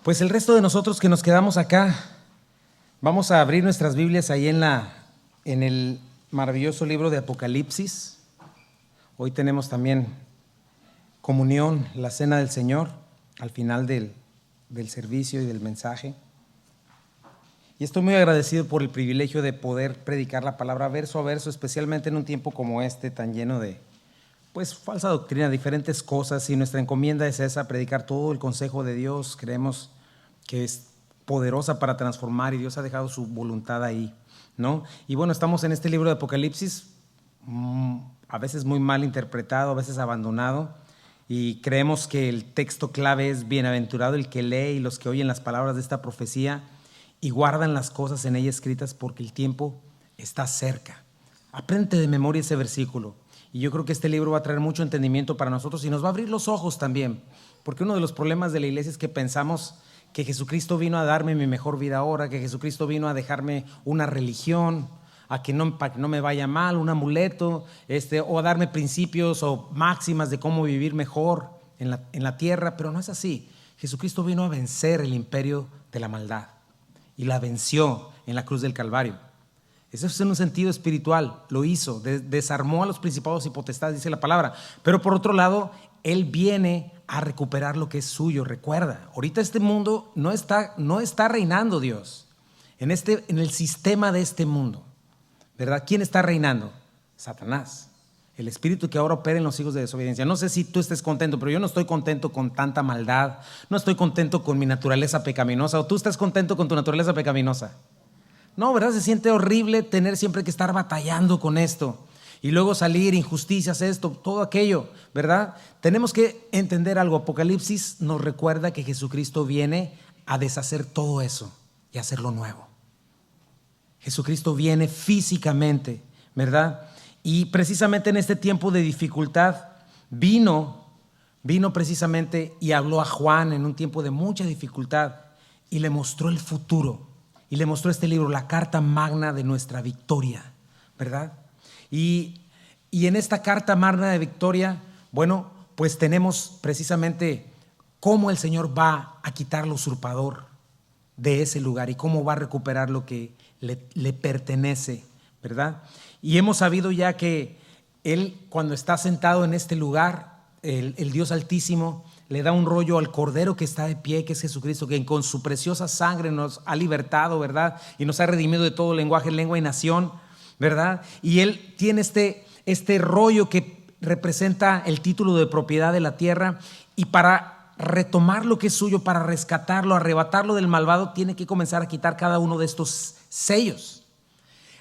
Pues el resto de nosotros que nos quedamos acá, vamos a abrir nuestras Biblias ahí en el maravilloso libro de Apocalipsis. Hoy tenemos también comunión, la cena del Señor, al final del servicio y del mensaje. Y estoy muy agradecido por el privilegio de poder predicar la palabra verso a verso, especialmente en un tiempo como este, tan lleno de falsa doctrina, diferentes cosas, y nuestra encomienda es esa, predicar todo el consejo de Dios. Creemos que es poderosa para transformar y Dios ha dejado su voluntad ahí, ¿no? Y bueno, estamos en este libro de Apocalipsis, a veces muy mal interpretado, a veces abandonado, y creemos que el texto clave es: bienaventurado el que lee y los que oyen las palabras de esta profecía y guardan las cosas en ella escritas, porque el tiempo está cerca. Aprende de memoria ese versículo. Y yo creo que este libro va a traer mucho entendimiento para nosotros y nos va a abrir los ojos también, porque uno de los problemas de la iglesia es que pensamos que Jesucristo vino a darme mi mejor vida ahora, que Jesucristo vino a dejarme una religión, para que no me vaya mal, un amuleto, o a darme principios o máximas de cómo vivir mejor en la tierra, pero no es así. Jesucristo vino a vencer el imperio de la maldad y la venció en la cruz del Calvario. Eso es en un sentido espiritual, lo hizo, desarmó a los principados y potestades, dice la palabra. Pero por otro lado, Él viene a recuperar lo que es suyo. Recuerda, ahorita este mundo no está reinando Dios en el sistema de este mundo, ¿verdad? ¿Quién está reinando? Satanás, el espíritu que ahora opera en los hijos de desobediencia. No sé si tú estés contento, pero yo no estoy contento con tanta maldad, no estoy contento con mi naturaleza pecaminosa. ¿O tú estás contento con tu naturaleza pecaminosa? No, ¿verdad? Se siente horrible tener siempre que estar batallando con esto y luego salir, injusticias, esto, todo aquello, ¿verdad? Tenemos que entender algo. Apocalipsis nos recuerda que Jesucristo viene a deshacer todo eso y a hacerlo nuevo. Jesucristo viene físicamente, ¿verdad? Y precisamente en este tiempo de dificultad vino precisamente y habló a Juan en un tiempo de mucha dificultad y le mostró el futuro. Y le mostró este libro, la carta magna de nuestra victoria, ¿verdad? Y en esta carta magna de victoria, bueno, pues tenemos precisamente cómo el Señor va a quitar al usurpador de ese lugar y cómo va a recuperar lo que le pertenece, ¿verdad? Y hemos sabido ya que Él, cuando está sentado en este lugar, el Dios Altísimo le da un rollo al Cordero que está de pie, que es Jesucristo, que con su preciosa sangre nos ha libertado, ¿verdad? Y nos ha redimido de todo lenguaje, lengua y nación, ¿verdad? Y Él tiene este rollo que representa el título de propiedad de la tierra, y para retomar lo que es suyo, para rescatarlo, arrebatarlo del malvado, tiene que comenzar a quitar cada uno de estos sellos.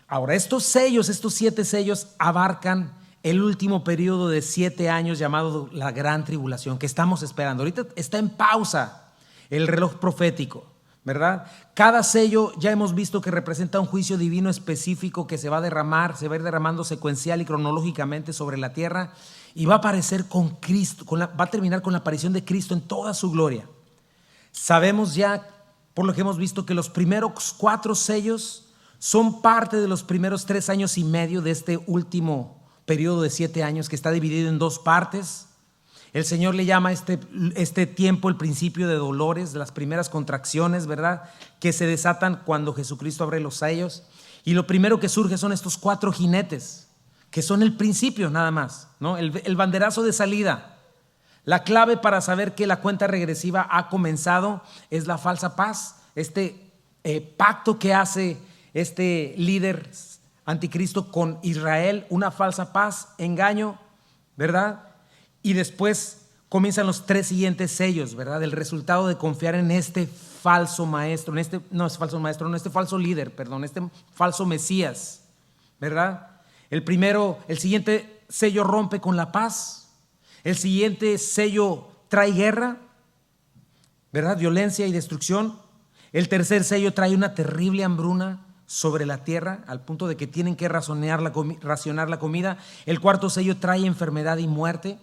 Ahora, estos 7 sellos abarcan el último periodo de 7 años llamado la Gran Tribulación, que estamos esperando. Ahorita está en pausa el reloj profético, ¿verdad? Cada sello ya hemos visto que representa un juicio divino específico que se va a ir derramando secuencial y cronológicamente sobre la tierra, y va a aparecer con Cristo, va a terminar con la aparición de Cristo en toda su gloria. Sabemos ya, por lo que hemos visto, que los primeros 4 sellos son parte de los primeros 3 años y medio de este último periodo de 7 años, que está dividido en 2 partes. El Señor le llama este tiempo el principio de dolores, de las primeras contracciones, ¿verdad?, que se desatan cuando Jesucristo abre los sellos. Y lo primero que surge son estos 4 jinetes, que son el principio nada más, ¿no? El banderazo de salida. La clave para saber que la cuenta regresiva ha comenzado es la falsa paz, pacto que hace este líder anticristo con Israel, una falsa paz, engaño, ¿verdad? Y después comienzan los 3 siguientes sellos, ¿verdad? El resultado de confiar en este falso maestro, este falso líder, este falso Mesías, ¿verdad? El siguiente sello rompe con la paz. El siguiente sello trae guerra, ¿verdad? Violencia y destrucción. El tercer sello trae una terrible hambruna sobre la tierra, al punto de que tienen que racionar la comida. El cuarto sello trae enfermedad y muerte,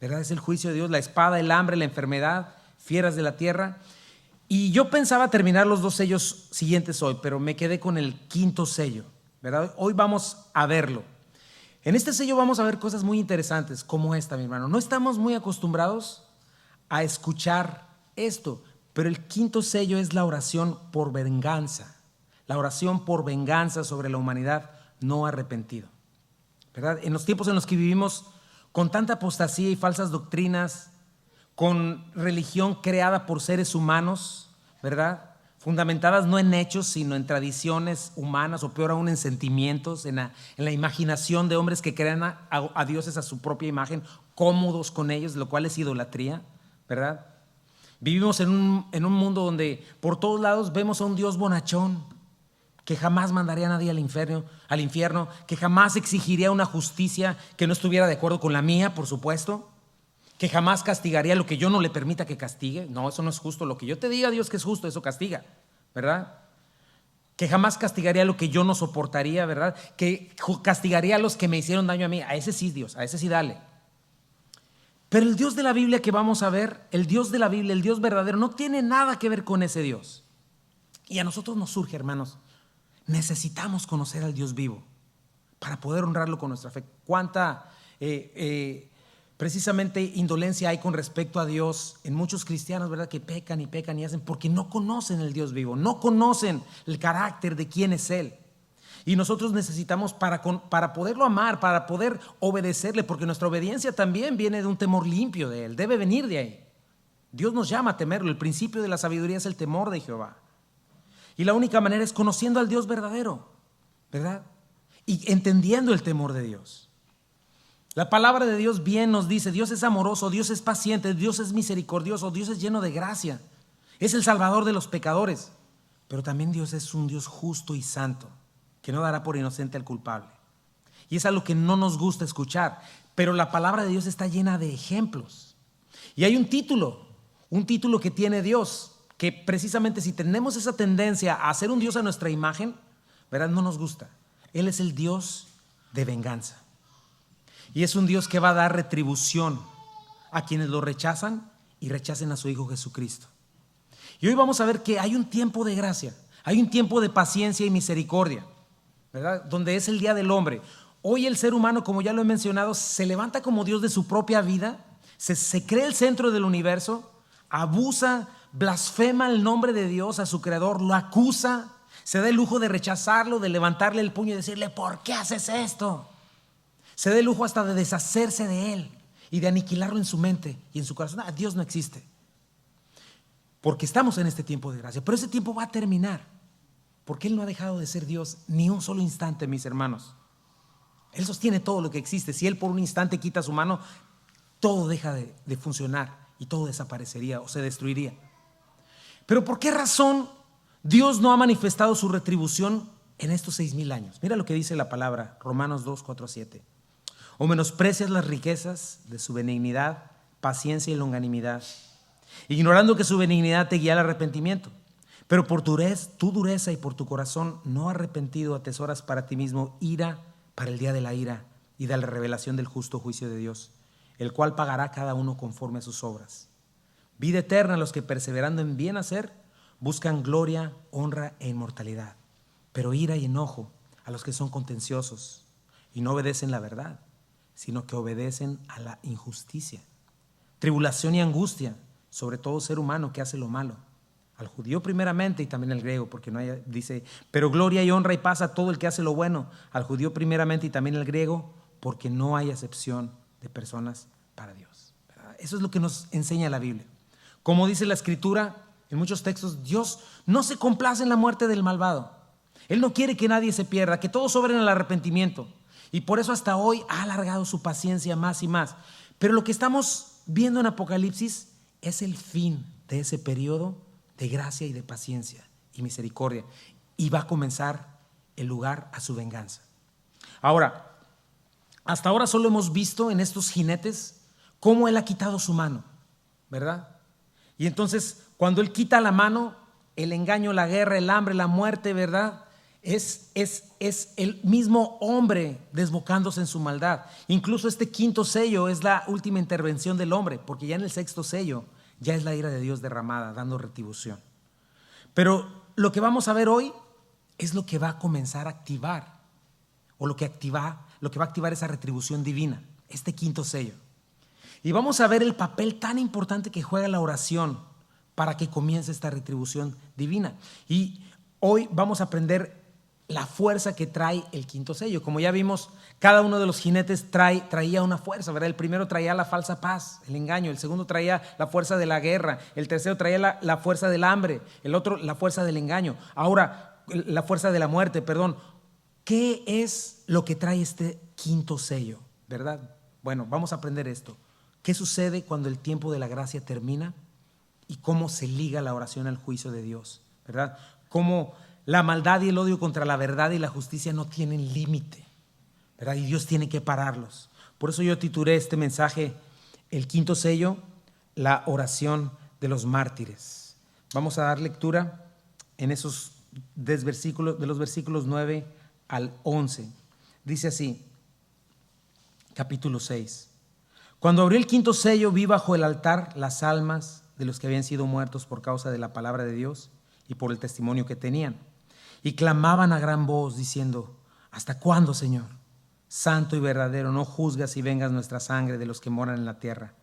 ¿verdad? Es el juicio de Dios, la espada, el hambre, la enfermedad, fieras de la tierra. Y yo pensaba terminar los 2 sellos siguientes hoy, pero me quedé con el 5.º sello, ¿verdad? Hoy vamos a verlo. En este sello vamos a ver cosas muy interesantes como esta, mi hermano. No estamos muy acostumbrados a escuchar esto, Pero el quinto sello es la oración por venganza. La oración por venganza sobre la humanidad no arrepentido, ¿verdad? En los tiempos en los que vivimos, con tanta apostasía y falsas doctrinas, con religión creada por seres humanos, ¿verdad? Fundamentadas no en hechos, sino en tradiciones humanas, o peor aún en sentimientos, en la imaginación de hombres que crean a dioses a su propia imagen, cómodos con ellos, lo cual es idolatría, ¿verdad? Vivimos en un mundo donde por todos lados vemos a un Dios bonachón, que jamás mandaría a nadie al infierno, que jamás exigiría una justicia que no estuviera de acuerdo con la mía, por supuesto, que jamás castigaría lo que yo no le permita que castigue. No, eso no es justo. Lo que yo te diga, Dios, que es justo, eso castiga, ¿verdad? Que jamás castigaría lo que yo no soportaría, ¿verdad? Que castigaría a los que me hicieron daño a mí. A ese sí, Dios, a ese sí dale. Pero el Dios de la Biblia que vamos a ver, el Dios de la Biblia, el Dios verdadero, no tiene nada que ver con ese Dios. Y a nosotros nos surge, hermanos, necesitamos conocer al Dios vivo para poder honrarlo con nuestra fe. Cuánta precisamente indolencia hay con respecto a Dios en muchos cristianos, ¿verdad? Que pecan y hacen porque no conocen el Dios vivo, no conocen el carácter de quién es Él. Y nosotros necesitamos para poderlo amar, para poder obedecerle, porque nuestra obediencia también viene de un temor limpio de Él, debe venir de ahí. Dios nos llama a temerlo. El principio de la sabiduría es el temor de Jehová. Y la única manera es conociendo al Dios verdadero, ¿verdad? Y entendiendo el temor de Dios. La palabra de Dios bien nos dice: Dios es amoroso, Dios es paciente, Dios es misericordioso, Dios es lleno de gracia. Es el salvador de los pecadores. Pero también Dios es un Dios justo y santo, que no dará por inocente al culpable. Y es algo que no nos gusta escuchar. Pero la palabra de Dios está llena de ejemplos. Y hay un título que tiene Dios, que precisamente si tenemos esa tendencia a hacer un Dios a nuestra imagen, ¿verdad? No nos gusta. Él es el Dios de venganza. Y es un Dios que va a dar retribución a quienes lo rechazan y rechacen a su Hijo Jesucristo. Y hoy vamos a ver que hay un tiempo de gracia, hay un tiempo de paciencia y misericordia, ¿verdad? Donde es el día del hombre. Hoy el ser humano, como ya lo he mencionado, se levanta como Dios de su propia vida, se cree el centro del universo, abusa, blasfema el nombre de Dios a su creador, lo acusa, se da el lujo de rechazarlo, de levantarle el puño y decirle: ¿por qué haces esto? Se da el lujo hasta de deshacerse de él y de aniquilarlo en su mente y en su corazón. Dios no existe. Porque estamos en este tiempo de gracia, pero ese tiempo va a terminar, porque Él no ha dejado de ser Dios ni un solo instante, mis hermanos. Él sostiene todo lo que existe. Si Él por un instante quita su mano, todo deja de funcionar y todo desaparecería o se destruiría. Pero ¿por qué razón Dios no ha manifestado su retribución en estos 6,000 años? Mira lo que dice la palabra, Romanos 2, 4, 7. ¿O menosprecias las riquezas de su benignidad, paciencia y longanimidad, ignorando que su benignidad te guía al arrepentimiento? Pero por tu dureza y por tu corazón no arrepentido atesoras para ti mismo ira para el día de la ira y de la revelación del justo juicio de Dios, el cual pagará cada uno conforme a sus obras. Vida eterna a los que, perseverando en bien hacer, buscan gloria, honra e inmortalidad. Pero ira y enojo a los que son contenciosos y no obedecen la verdad, sino que obedecen a la injusticia. Tribulación y angustia sobre todo ser humano que hace lo malo, al judío primeramente y también al griego, porque no hay, dice, pero gloria y honra y paz a todo el que hace lo bueno, al judío primeramente y también al griego, porque no hay acepción de personas para Dios, ¿verdad? Eso es lo que nos enseña la Biblia. Como dice la Escritura en muchos textos, Dios no se complace en la muerte del malvado. Él no quiere que nadie se pierda, que todos obren al arrepentimiento. Y por eso hasta hoy ha alargado su paciencia más y más. Pero lo que estamos viendo en Apocalipsis es el fin de ese periodo de gracia y de paciencia y misericordia. Y va a comenzar el lugar a su venganza. Ahora, hasta ahora solo hemos visto en estos jinetes cómo Él ha quitado su mano, ¿verdad? Y entonces, cuando Él quita la mano, el engaño, la guerra, el hambre, la muerte, ¿verdad? Es el mismo hombre desbocándose en su maldad. Incluso este quinto sello es la última intervención del hombre, porque ya en el sexto sello ya es la ira de Dios derramada, dando retribución. Pero lo que vamos a ver hoy es lo que va a comenzar a activar, o lo que va a activar esa retribución divina, este quinto sello. Y vamos a ver el papel tan importante que juega la oración para que comience esta retribución divina. Y hoy vamos a aprender la fuerza que trae el quinto sello. Como ya vimos, cada uno de los jinetes traía una fuerza, ¿verdad? El primero traía la falsa paz, el engaño. El segundo traía la fuerza de la guerra. El tercero traía la fuerza del hambre. El otro, la fuerza del engaño. Ahora, la fuerza de la muerte, perdón. ¿Qué es lo que trae este quinto sello, verdad? Bueno, vamos a aprender esto. ¿Qué sucede cuando el tiempo de la gracia termina? Y cómo se liga la oración al juicio de Dios, ¿verdad? Cómo la maldad y el odio contra la verdad y la justicia no tienen límite, ¿verdad? Y Dios tiene que pararlos. Por eso yo titulé este mensaje, el quinto sello, la oración de los mártires. Vamos a dar lectura en esos versículos, de los versículos 9 al 11. Dice así, capítulo 6. Cuando abrió el quinto sello, vi bajo el altar las almas de los que habían sido muertos por causa de la palabra de Dios y por el testimonio que tenían. Y clamaban a gran voz diciendo: ¿hasta cuándo, Señor, santo y verdadero, no juzgas y vengas nuestra sangre de los que moran en la tierra?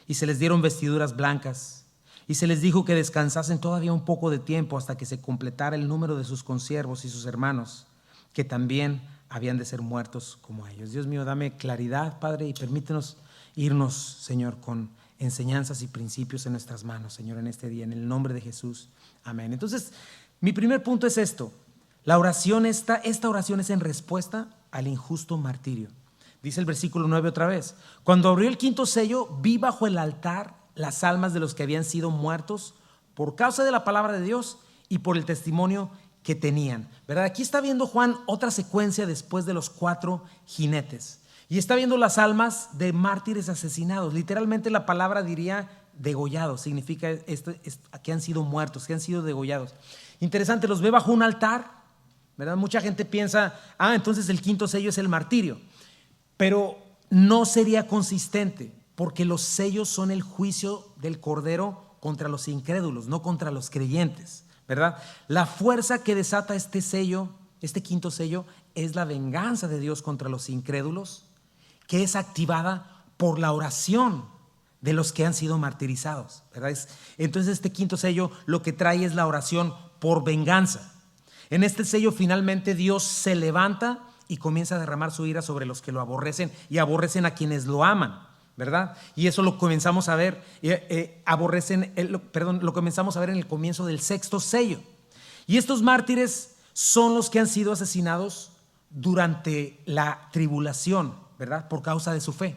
Y se les dieron vestiduras blancas, y se les dijo que descansasen todavía un poco de tiempo hasta que se completara el número de sus consiervos y sus hermanos, que también habían de ser muertos como ellos. Dios mío, dame claridad, Padre, y permítenos irnos, Señor, con enseñanzas y principios en nuestras manos, Señor, en este día, en el nombre de Jesús. Amén. Entonces, mi primer punto es esto. La oración, esta oración es en respuesta al injusto martirio. Dice el versículo 9 otra vez. Cuando abrió el quinto sello, vi bajo el altar las almas de los que habían sido muertos por causa de la palabra de Dios y por el testimonio que tenían, ¿verdad? Aquí está viendo Juan otra secuencia después de los 4 jinetes. Y está viendo las almas de mártires asesinados. Literalmente la palabra diría degollados. Significa que han sido muertos, que han sido degollados. Interesante, los ve bajo un altar, ¿verdad? Mucha gente piensa, entonces el quinto sello es el martirio. Pero no sería consistente, porque los sellos son el juicio del Cordero contra los incrédulos, no contra los creyentes, ¿verdad? La fuerza que desata este sello, este quinto sello, es la venganza de Dios contra los incrédulos, que es activada por la oración de los que han sido martirizados, ¿verdad? Entonces este quinto sello lo que trae es la oración por venganza. En este sello finalmente Dios se levanta y comienza a derramar su ira sobre los que lo aborrecen y aborrecen a quienes lo aman, ¿verdad? Y eso lo comenzamos a ver, lo comenzamos a ver en el comienzo del sexto sello. Y estos mártires son los que han sido asesinados durante la tribulación, ¿verdad? Por causa de su fe,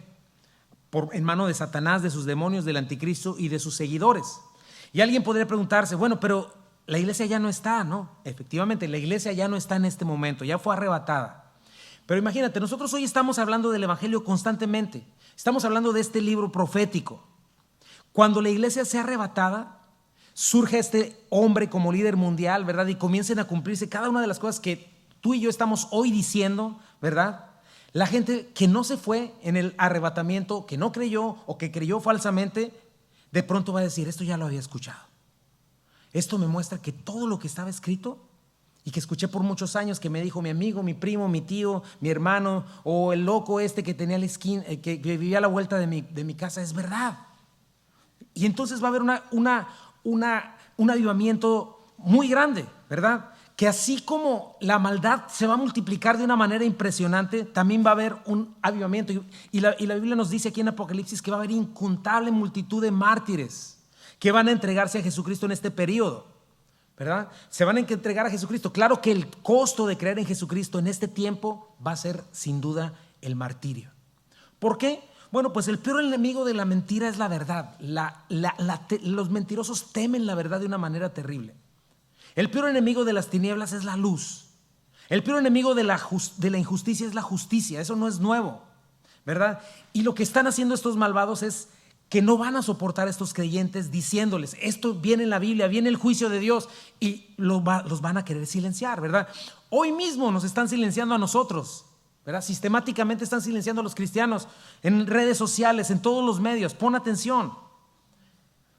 en mano de Satanás, de sus demonios, del anticristo y de sus seguidores. Y alguien podría preguntarse, bueno, pero la iglesia ya no está, ¿no? Efectivamente, la iglesia ya no está en este momento, ya fue arrebatada. Pero imagínate, nosotros hoy estamos hablando del evangelio constantemente, estamos hablando de este libro profético. Cuando la iglesia sea arrebatada, surge este hombre como líder mundial, ¿verdad? Y comiencen a cumplirse cada una de las cosas que tú y yo estamos hoy diciendo, ¿verdad? La gente que no se fue en el arrebatamiento, que no creyó o que creyó falsamente, de pronto va a decir, esto ya lo había escuchado. Esto me muestra que todo lo que estaba escrito y que escuché por muchos años, que me dijo mi amigo, mi primo, mi tío, mi hermano, o el loco este que tenía que vivía a la vuelta de mi casa, es verdad. Y entonces va a haber un avivamiento muy grande, ¿verdad? Que así como la maldad se va a multiplicar de una manera impresionante, también va a haber un avivamiento. Y la Biblia nos dice aquí en Apocalipsis que va a haber incontable multitud de mártires que van a entregarse a Jesucristo en este periodo, ¿verdad? Se van a entregar a Jesucristo. Claro que el costo de creer en Jesucristo en este tiempo va a ser sin duda el martirio. ¿Por qué? Bueno, pues el peor enemigo de la mentira es la verdad. Los mentirosos temen la verdad de una manera terrible. El peor enemigo de las tinieblas es la luz. El peor enemigo de la injusticia es la justicia. Eso no es nuevo, ¿verdad? Y lo que están haciendo estos malvados es que no van a soportar a estos creyentes diciéndoles, esto viene en la Biblia, viene el juicio de Dios, y los van a querer silenciar, ¿verdad? Hoy mismo nos están silenciando a nosotros, ¿verdad? Sistemáticamente están silenciando a los cristianos en redes sociales, en todos los medios. Pon atención,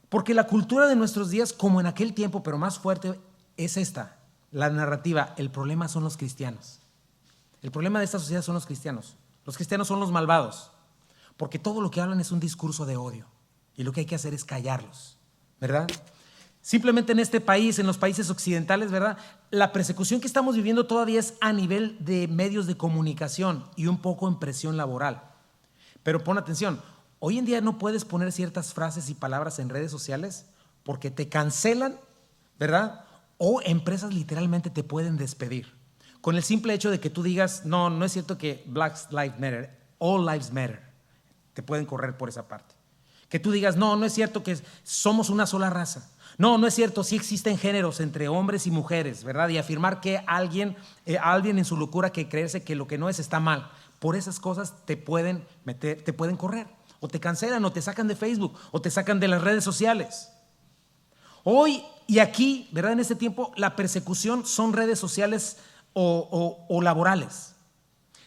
porque la cultura de nuestros días, como en aquel tiempo, pero más fuerte, es esta, la narrativa. El problema son los cristianos. El problema de esta sociedad son los cristianos. Los cristianos son los malvados, porque todo lo que hablan es un discurso de odio y lo que hay que hacer es callarlos, ¿verdad? Simplemente en este país, en los países occidentales, ¿verdad? La persecución que estamos viviendo todavía es a nivel de medios de comunicación y un poco en presión laboral. Pero pon atención, hoy en día no puedes poner ciertas frases y palabras en redes sociales porque te cancelan, ¿verdad? O empresas literalmente te pueden despedir. Con el simple hecho de que tú digas, no, no es cierto que Black Lives Matter, All Lives Matter, te pueden correr por esa parte. Que tú digas, no, no es cierto que somos una sola raza. No, no es cierto, sí existen géneros entre hombres y mujeres, ¿verdad? Y afirmar que alguien en su locura que creerse que lo que no es está mal. Por esas cosas te pueden meter, te pueden correr. O te cancelan, o te sacan de Facebook, o te sacan de las redes sociales. Hoy y aquí, ¿verdad? En este tiempo, la persecución son redes sociales o laborales.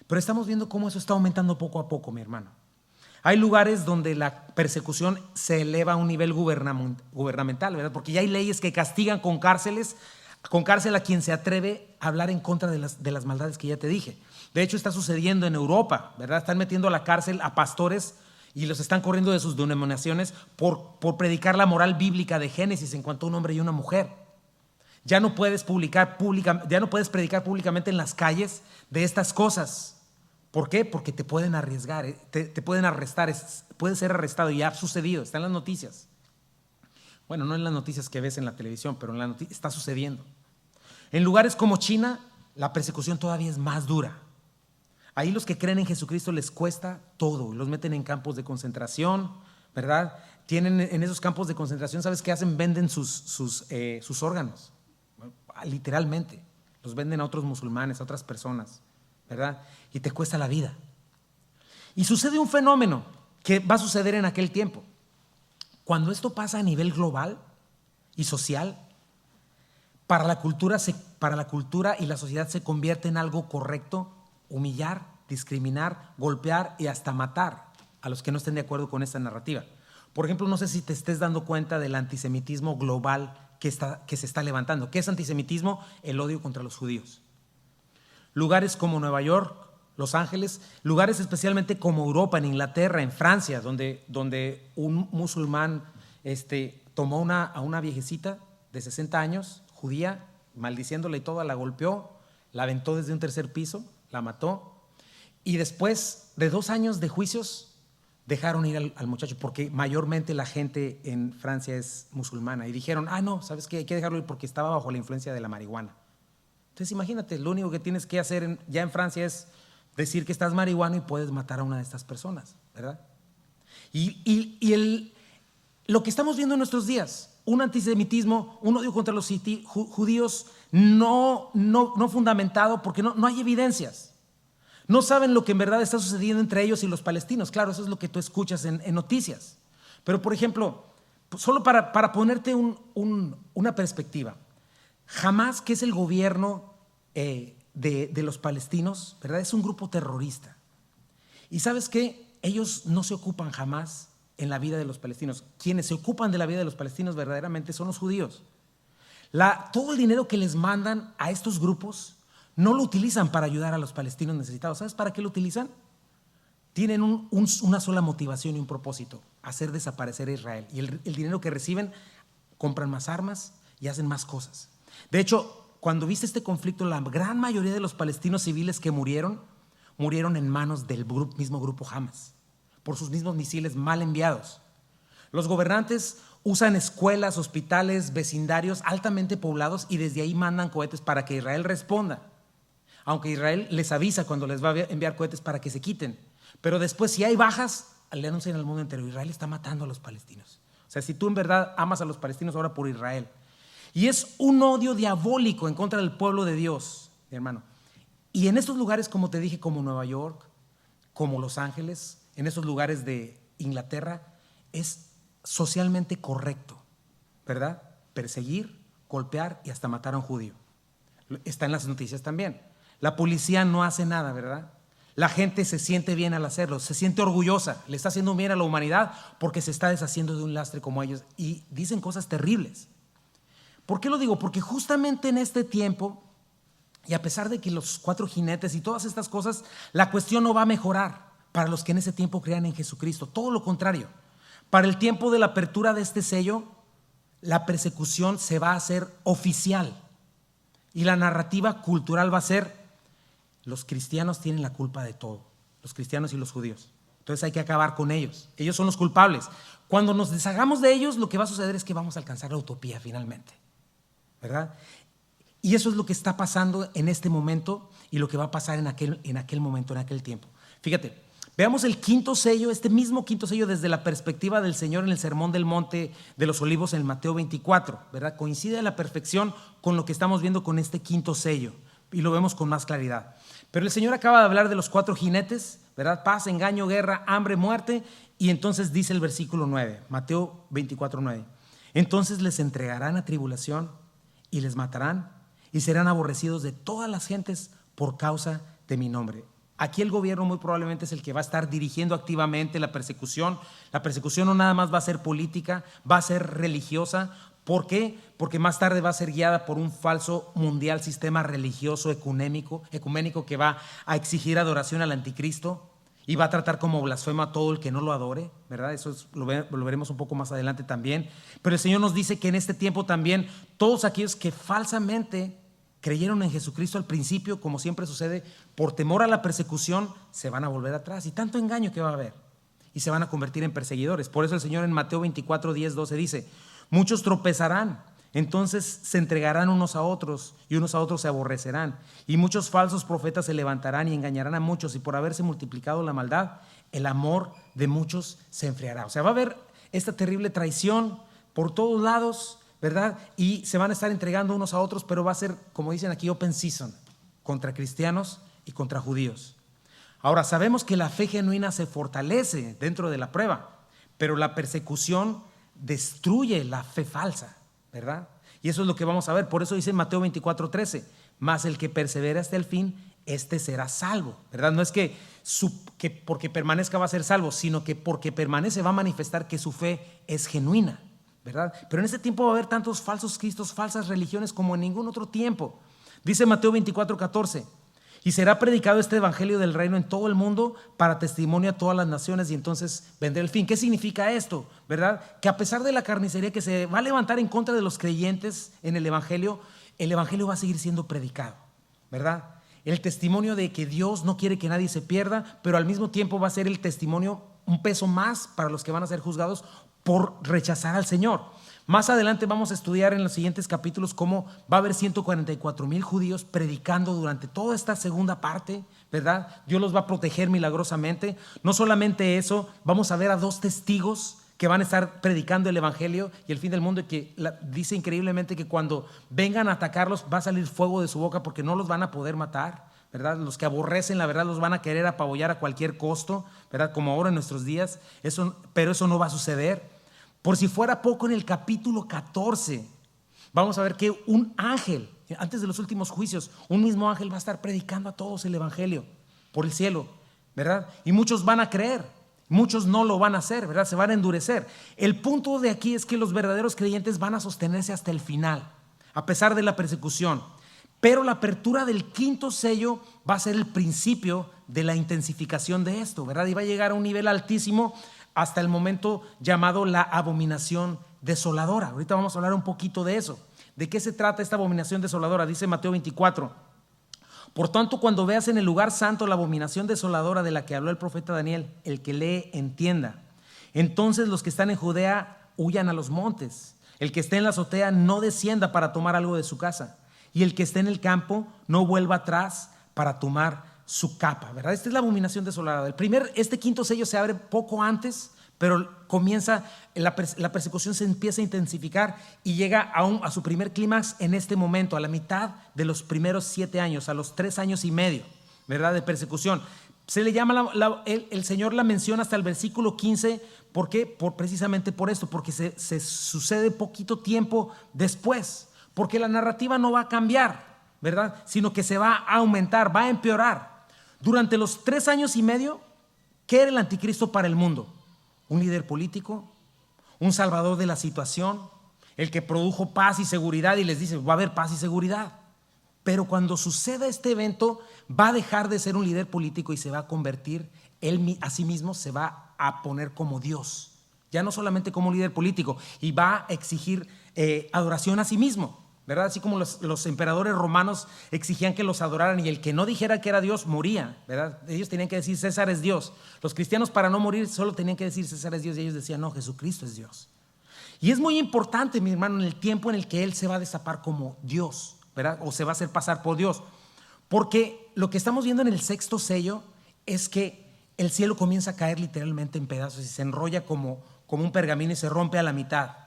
Pero estamos viendo cómo eso está aumentando poco a poco, mi hermano. Hay lugares donde la persecución se eleva a un nivel gubernamental, ¿verdad? Porque ya hay leyes que castigan con cárcel a quien se atreve a hablar en contra de las maldades que ya te dije. De hecho, está sucediendo en Europa, ¿verdad? Están metiendo a la cárcel a pastores y los están corriendo de sus denominaciones por predicar la moral bíblica de Génesis en cuanto a un hombre y una mujer. Ya no puedes predicar públicamente en las calles de estas cosas. ¿Por qué? Porque te pueden arriesgar, te pueden arrestar, puedes ser arrestado, y ha sucedido, está en las noticias. Bueno, no en las noticias que ves en la televisión, pero está sucediendo. En lugares como China, la persecución todavía es más dura. Ahí los que creen en Jesucristo les cuesta todo, los meten en campos de concentración, ¿verdad? Tienen en esos campos de concentración, ¿sabes qué hacen? Venden sus órganos, literalmente, los venden a otros musulmanes, a otras personas, ¿verdad? Y te cuesta la vida. Y sucede un fenómeno que va a suceder en aquel tiempo. Cuando esto pasa a nivel global y social, para la cultura y la sociedad se convierte en algo correcto humillar, discriminar, golpear y hasta matar a los que no estén de acuerdo con esta narrativa. Por ejemplo, no sé si te estés dando cuenta del antisemitismo global que se está levantando. ¿Qué es antisemitismo? El odio contra los judíos. Lugares como Nueva York, Los Ángeles, lugares especialmente como Europa, en Inglaterra, en Francia, donde un musulmán tomó a una viejecita de 60 años, judía, maldiciéndola y toda, la golpeó, la aventó desde un tercer piso, la mató, y después de 2 años de juicios dejaron ir al muchacho, porque mayormente la gente en Francia es musulmana, y dijeron, no, ¿sabes qué? Hay que dejarlo ir porque estaba bajo la influencia de la marihuana. Entonces imagínate, lo único que tienes que hacer ya en Francia es decir que estás marihuano y puedes matar a una de estas personas, ¿verdad? Lo que estamos viendo en nuestros días, un antisemitismo, un odio contra los judíos no fundamentado, porque no hay evidencias. No saben lo que en verdad está sucediendo entre ellos y los palestinos. Claro, eso es lo que tú escuchas en noticias. Pero, por ejemplo, solo para ponerte una perspectiva, Hamas, que es el gobierno de los palestinos, ¿verdad? Es un grupo terrorista. Y ¿sabes qué? Ellos no se ocupan jamás en la vida de los palestinos. Quienes se ocupan de la vida de los palestinos verdaderamente son los judíos. Todo el dinero que les mandan a estos grupos no lo utilizan para ayudar a los palestinos necesitados. ¿Sabes para qué lo utilizan? Tienen una sola motivación y un propósito: hacer desaparecer a Israel. Y el dinero que reciben, compran más armas y hacen más cosas. De hecho, cuando viste este conflicto, la gran mayoría de los palestinos civiles que murieron en manos del mismo grupo Hamas, por sus mismos misiles mal enviados. Los gobernantes usan escuelas, hospitales, vecindarios altamente poblados, y desde ahí mandan cohetes para que Israel responda. Aunque Israel les avisa cuando les va a enviar cohetes para que se quiten. Pero después, si hay bajas, le anuncian al mundo entero: Israel está matando a los palestinos. O sea, si tú en verdad amas a los palestinos, ahora por Israel. Y es un odio diabólico en contra del pueblo de Dios, mi hermano. Y en estos lugares, como te dije, como Nueva York, como Los Ángeles, en esos lugares de Inglaterra, es socialmente correcto, ¿verdad? Perseguir, golpear y hasta matar a un judío. Está en las noticias también. La policía no hace nada, ¿verdad? La gente se siente bien al hacerlo, se siente orgullosa, le está haciendo bien a la humanidad porque se está deshaciendo de un lastre como ellos, y dicen cosas terribles. ¿Por qué lo digo? Porque justamente en este tiempo, y a pesar de que los 4 jinetes y todas estas cosas, la cuestión no va a mejorar para los que en ese tiempo crean en Jesucristo. Todo lo contrario. Para el tiempo de la apertura de este sello, la persecución se va a hacer oficial y la narrativa cultural va a ser: los cristianos tienen la culpa de todo, los cristianos y los judíos. Entonces hay que acabar con ellos. Ellos son los culpables. Cuando nos deshagamos de ellos, lo que va a suceder es que vamos a alcanzar la utopía finalmente, ¿verdad? Y eso es lo que está pasando en este momento y lo que va a pasar en aquel momento, en aquel tiempo. Fíjate, veamos el quinto sello, este mismo quinto sello desde la perspectiva del Señor en el Sermón del Monte de los Olivos en Mateo 24, ¿verdad? Coincide a la perfección con lo que estamos viendo con este quinto sello y lo vemos con más claridad. Pero el Señor acaba de hablar de los 4 jinetes, ¿verdad? Paz, engaño, guerra, hambre, muerte. Y entonces dice el versículo 9, Mateo 24, 9. Entonces les entregarán a tribulación y les matarán y serán aborrecidos de todas las gentes por causa de mi nombre. Aquí el gobierno muy probablemente es el que va a estar dirigiendo activamente la persecución. La persecución no nada más va a ser política, va a ser religiosa. ¿Por qué? Porque más tarde va a ser guiada por un falso mundial sistema religioso ecuménico que va a exigir adoración al anticristo y va a tratar como blasfemo a todo el que no lo adore, ¿verdad? Eso lo veremos un poco más adelante también. Pero el Señor nos dice que en este tiempo también todos aquellos que falsamente creyeron en Jesucristo al principio, como siempre sucede, por temor a la persecución, se van a volver atrás. Y tanto engaño que va a haber. Y se van a convertir en perseguidores. Por eso el Señor en Mateo 24, 10, 12 dice: muchos tropezarán, entonces se entregarán unos a otros y unos a otros se aborrecerán. Y muchos falsos profetas se levantarán y engañarán a muchos. Y por haberse multiplicado la maldad, el amor de muchos se enfriará. O sea, va a haber esta terrible traición por todos lados, ¿verdad? Y se van a estar entregando unos a otros, pero va a ser, como dicen aquí, open season, contra cristianos y contra judíos. Ahora, sabemos que la fe genuina se fortalece dentro de la prueba, pero la persecución destruye la fe falsa, ¿verdad? Y eso es lo que vamos a ver. Por eso dice Mateo 24, 13: mas el que persevere hasta el fin, este será salvo, ¿verdad? No es que porque permanezca va a ser salvo, sino que porque permanece va a manifestar que su fe es genuina, ¿verdad? Pero en este tiempo va a haber tantos falsos cristos, falsas religiones como en ningún otro tiempo. Dice Mateo 24, 14: y será predicado este evangelio del reino en todo el mundo para testimonio a todas las naciones y entonces vendrá el fin. ¿Qué significa esto? ¿Verdad? Que a pesar de la carnicería que se va a levantar en contra de los creyentes en el evangelio va a seguir siendo predicado, ¿verdad? El testimonio de que Dios no quiere que nadie se pierda, pero al mismo tiempo va a ser el testimonio un peso más para los que van a ser juzgados por rechazar al Señor. Más adelante vamos a estudiar en los siguientes capítulos cómo va a haber 144,000 judíos predicando durante toda esta segunda parte, ¿verdad? Dios los va a proteger milagrosamente. No solamente eso, vamos a ver a 2 testigos que van a estar predicando el evangelio y el fin del mundo, y que dice increíblemente que cuando vengan a atacarlos va a salir fuego de su boca porque no los van a poder matar, ¿verdad? Los que aborrecen la verdad los van a querer apabullar a cualquier costo, ¿verdad? Como ahora en nuestros días, pero eso no va a suceder. Por si fuera poco, en el capítulo 14 vamos a ver que un ángel, antes de los últimos juicios, un mismo ángel va a estar predicando a todos el evangelio por el cielo, ¿verdad? Y muchos van a creer, muchos no lo van a hacer, ¿verdad? Se van a endurecer. El punto de aquí es que los verdaderos creyentes van a sostenerse hasta el final, a pesar de la persecución. Pero la apertura del quinto sello va a ser el principio de la intensificación de esto, ¿verdad? Y va a llegar a un nivel altísimo hasta el momento llamado la abominación desoladora. Ahorita vamos a hablar un poquito de eso. ¿De qué se trata esta abominación desoladora? Dice Mateo 24: por tanto, cuando veas en el lugar santo la abominación desoladora de la que habló el profeta Daniel, el que lee entienda. Entonces los que están en Judea huyan a los montes. El que esté en la azotea no descienda para tomar algo de su casa. Y el que esté en el campo no vuelva atrás para tomar su capa, ¿verdad? Esta es la abominación desoladora. Este quinto sello se abre poco antes, pero comienza, la persecución se empieza a intensificar y llega a su primer clímax en este momento, a la mitad de los primeros 7 años, a los 3 años y medio, ¿verdad? De persecución. Se le llama, el Señor la menciona hasta el versículo 15, ¿por qué? Precisamente por esto, porque se sucede poquito tiempo después, porque la narrativa no va a cambiar, ¿verdad? Sino que se va a aumentar, va a empeorar. Durante los 3 años y medio, ¿qué era el anticristo para el mundo? Un líder político, un salvador de la situación, el que produjo paz y seguridad y les dice, va a haber paz y seguridad. Pero cuando suceda este evento, va a dejar de ser un líder político y se va a convertir, él a sí mismo se va a poner como Dios. ya no solamente como líder político, y va a exigir adoración a sí mismo, ¿verdad? Así como los emperadores romanos exigían que los adoraran y el que no dijera que era Dios moría, ¿verdad? Ellos tenían que decir César es Dios. Los cristianos, para no morir, solo tenían que decir César es Dios, y ellos decían no, Jesucristo es Dios. Y es muy importante, mi hermano, en el tiempo en el que Él se va a destapar como Dios, ¿verdad? O se va a hacer pasar por Dios, porque lo que estamos viendo en el sexto sello es que el cielo comienza a caer literalmente en pedazos y se enrolla como un pergamino y se rompe a la mitad.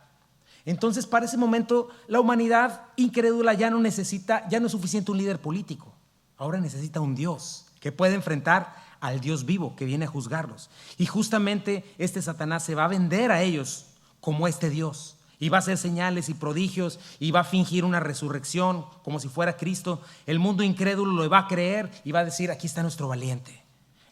Entonces, para ese momento, la humanidad incrédula ya no es suficiente un líder político. Ahora necesita un Dios que puede enfrentar al Dios vivo que viene a juzgarlos. Y justamente este Satanás se va a vender a ellos como este Dios. Y va a hacer señales y prodigios y va a fingir una resurrección como si fuera Cristo. El mundo incrédulo lo va a creer y va a decir, aquí está nuestro valiente.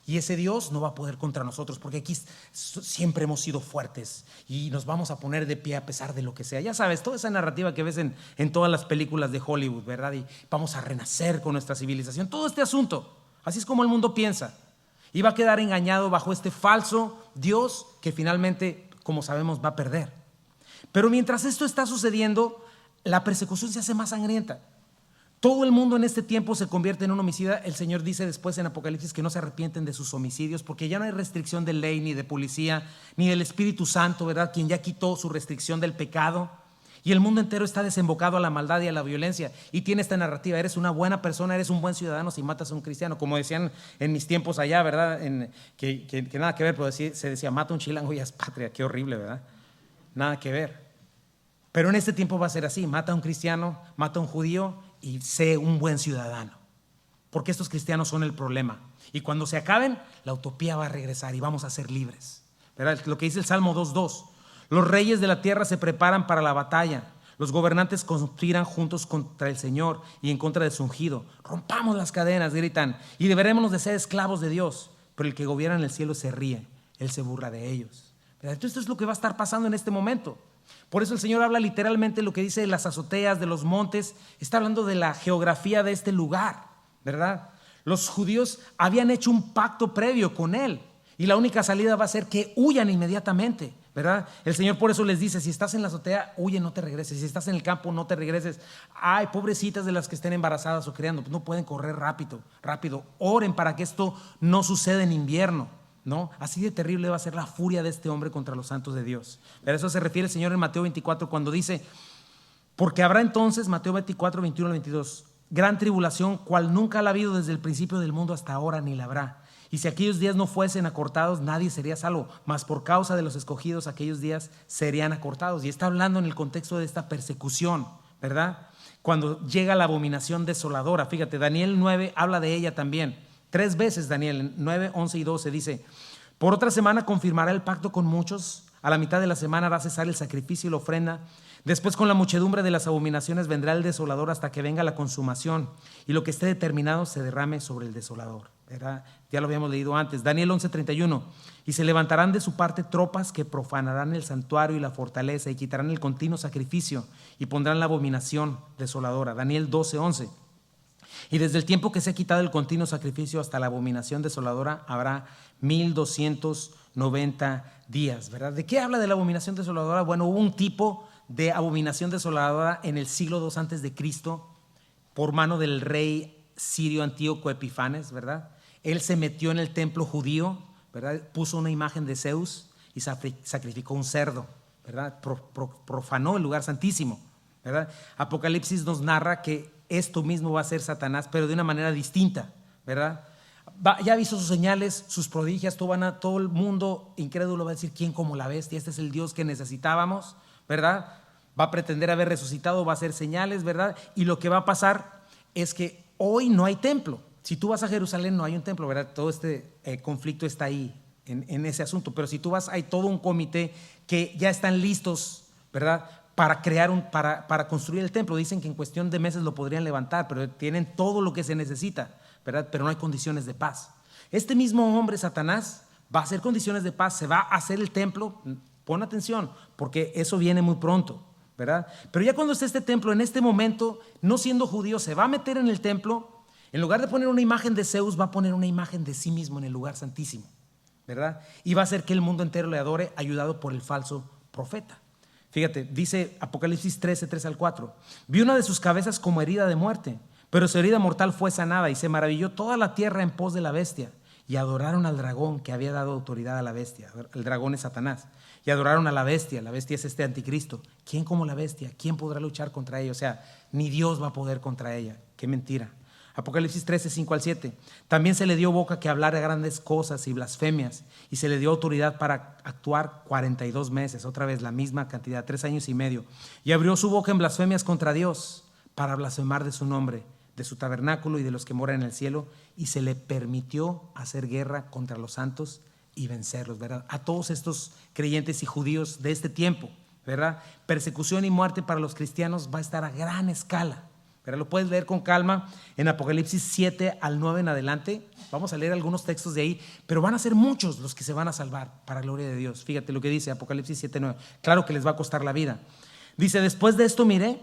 Y ese Dios no va a poder contra nosotros porque aquí siempre hemos sido fuertes y nos vamos a poner de pie a pesar de lo que sea. Ya sabes, toda esa narrativa que ves en todas las películas de Hollywood, ¿verdad? Y vamos a renacer con nuestra civilización. Todo este asunto, así es como el mundo piensa. Y va a quedar engañado bajo este falso Dios que finalmente, como sabemos, va a perder. Pero mientras esto está sucediendo, la persecución se hace más sangrienta. Todo el mundo en este tiempo se convierte en un homicida. El Señor dice después en Apocalipsis que no se arrepienten de sus homicidios porque ya no hay restricción de ley, ni de policía, ni del Espíritu Santo, ¿verdad? Quien ya quitó su restricción del pecado. Y el mundo entero está desembocado a la maldad y a la violencia. Y tiene esta narrativa, eres una buena persona, eres un buen ciudadano si matas a un cristiano. Como decían en mis tiempos allá, ¿verdad? Que nada que ver, pero se decía, mata a un chilango y es patria. Qué horrible, ¿verdad? Nada que ver. Pero en este tiempo va a ser así, mata a un cristiano, mata a un judío y sé un buen ciudadano, porque estos cristianos son el problema. Y cuando se acaben, la utopía va a regresar y vamos a ser libres, ¿verdad? Lo que dice el Salmo 2:2, los reyes de la tierra se preparan para la batalla, los gobernantes conspiran juntos contra el Señor y en contra de su ungido. Rompamos las cadenas, gritan, y liberémonos de ser esclavos de Dios. Pero el que gobierna en el cielo se ríe, Él se burla de ellos, ¿verdad? Entonces esto es lo que va a estar pasando en este momento. Por eso el Señor habla literalmente lo que dice de las azoteas, de los montes. Está hablando de la geografía de este lugar, ¿verdad? Los judíos habían hecho un pacto previo con Él y la única salida va a ser que huyan inmediatamente, ¿verdad? El Señor por eso les dice, si estás en la azotea, huye, no te regreses. Si estás en el campo, no te regreses. Ay, pobrecitas de las que estén embarazadas o criando, no pueden correr rápido. Oren para que esto no suceda en invierno. ¿No? Así de terrible va a ser la furia de este hombre contra los santos de Dios. A eso se refiere el Señor en Mateo 24 cuando dice, porque habrá entonces, Mateo 24, 21 al 22, gran tribulación, cual nunca la ha habido desde el principio del mundo hasta ahora, ni la habrá. Y si aquellos días no fuesen acortados, nadie sería salvo, mas por causa de los escogidos aquellos días serían acortados. Y está hablando en el contexto de esta persecución, ¿verdad? Cuando llega la abominación desoladora. Fíjate, Daniel 9 habla de ella también. 3 veces Daniel, 9, 11 y 12 dice, por otra semana confirmará el pacto con muchos, a la mitad de la semana hará cesar el sacrificio y la ofrenda, después con la muchedumbre de las abominaciones vendrá el desolador hasta que venga la consumación y lo que esté determinado se derrame sobre el desolador, ¿verdad? Ya lo habíamos leído antes. Daniel 11:31, y se levantarán de su parte tropas que profanarán el santuario y la fortaleza y quitarán el continuo sacrificio y pondrán la abominación desoladora. Daniel 12:11. Y desde el tiempo que se ha quitado el continuo sacrificio hasta la abominación desoladora habrá 1290 días, ¿verdad? ¿De qué habla de la abominación desoladora? Bueno, hubo un tipo de abominación desoladora en el siglo II antes de Cristo por mano del rey sirio Antíoco Epifanes, ¿verdad? Él se metió en el templo judío, ¿verdad? Puso una imagen de Zeus y sacrificó un cerdo, ¿verdad? Profanó el lugar santísimo, ¿verdad? Apocalipsis nos narra que esto mismo va a ser Satanás, pero de una manera distinta, ¿verdad? Ya visto sus señales, sus prodigios, todo el mundo incrédulo va a decir, ¿quién como la bestia? Este es el Dios que necesitábamos, ¿verdad? Va a pretender haber resucitado, va a hacer señales, ¿verdad? Y lo que va a pasar es que hoy no hay templo. Si tú vas a Jerusalén no hay un templo, ¿verdad? Todo este conflicto está ahí, en ese asunto. Pero si tú vas, hay todo un comité que ya están listos, ¿verdad? Para construir el templo. Dicen que en cuestión de meses lo podrían levantar, pero tienen todo lo que se necesita, ¿verdad? Pero no hay condiciones de paz. Este mismo hombre, Satanás, va a hacer condiciones de paz, se va a hacer el templo. Pon atención, porque eso viene muy pronto, ¿verdad? Pero ya cuando esté este templo, en este momento, no siendo judío, se va a meter en el templo. En lugar de poner una imagen de Zeus, va a poner una imagen de sí mismo en el lugar santísimo. ¿verdad? Y va a hacer que el mundo entero le adore, ayudado por el falso profeta. Fíjate, dice Apocalipsis 13, 3 al 4. Vi una de sus cabezas como herida de muerte, pero su herida mortal fue sanada, y se maravilló toda la tierra en pos de la bestia, y adoraron al dragón que había dado autoridad a la bestia. El dragón es Satanás. Y adoraron a la bestia es este anticristo. ¿Quién como la bestia? ¿Quién podrá luchar contra ella? O sea, ni Dios va a poder contra ella. Qué mentira. Apocalipsis 13, 5 al 7. También se le dio boca que hablara grandes cosas y blasfemias, y se le dio autoridad para actuar 42 meses, otra vez la misma cantidad, 3 años y medio. Y abrió su boca en blasfemias contra Dios, para blasfemar de su nombre, de su tabernáculo y de los que moran en el cielo, y se le permitió hacer guerra contra los santos y vencerlos, ¿verdad? A todos estos creyentes y judíos de este tiempo, ¿verdad? Persecución y muerte para los cristianos va a estar a gran escala, ¿verdad? Lo puedes leer con calma en Apocalipsis 7 al 9 en adelante. Vamos a leer algunos textos de ahí, pero van a ser muchos los que se van a salvar para gloria de Dios. Fíjate lo que dice Apocalipsis 7, 9. Claro que les va a costar la vida. Dice: después de esto miré,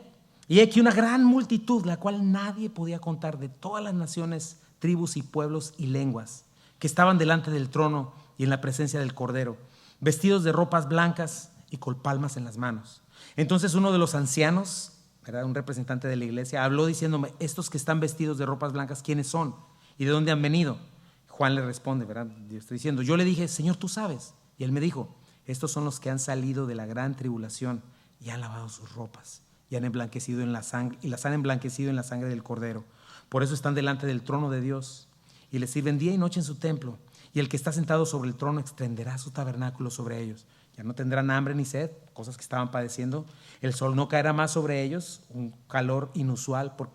y aquí una gran multitud, la cual nadie podía contar, de todas las naciones, tribus y pueblos y lenguas, que estaban delante del trono y en la presencia del Cordero, vestidos de ropas blancas y con palmas en las manos. Entonces uno de los ancianos, ¿verdad?, un representante de la iglesia, habló diciéndome: estos que están vestidos de ropas blancas, ¿quiénes son? ¿Y de dónde han venido? Juan le responde, ¿verdad? Yo estoy diciendo, yo le dije: Señor, tú sabes. Y él me dijo: estos son los que han salido de la gran tribulación y han lavado sus ropas y han emblanquecido en la sangre, y las han emblanquecido en la sangre del Cordero. Por eso están delante del trono de Dios y le sirven día y noche en su templo. Y el que está sentado sobre el trono extenderá su tabernáculo sobre ellos. Ya no tendrán hambre ni sed, cosas que estaban padeciendo. El sol no caerá más sobre ellos, un calor inusual por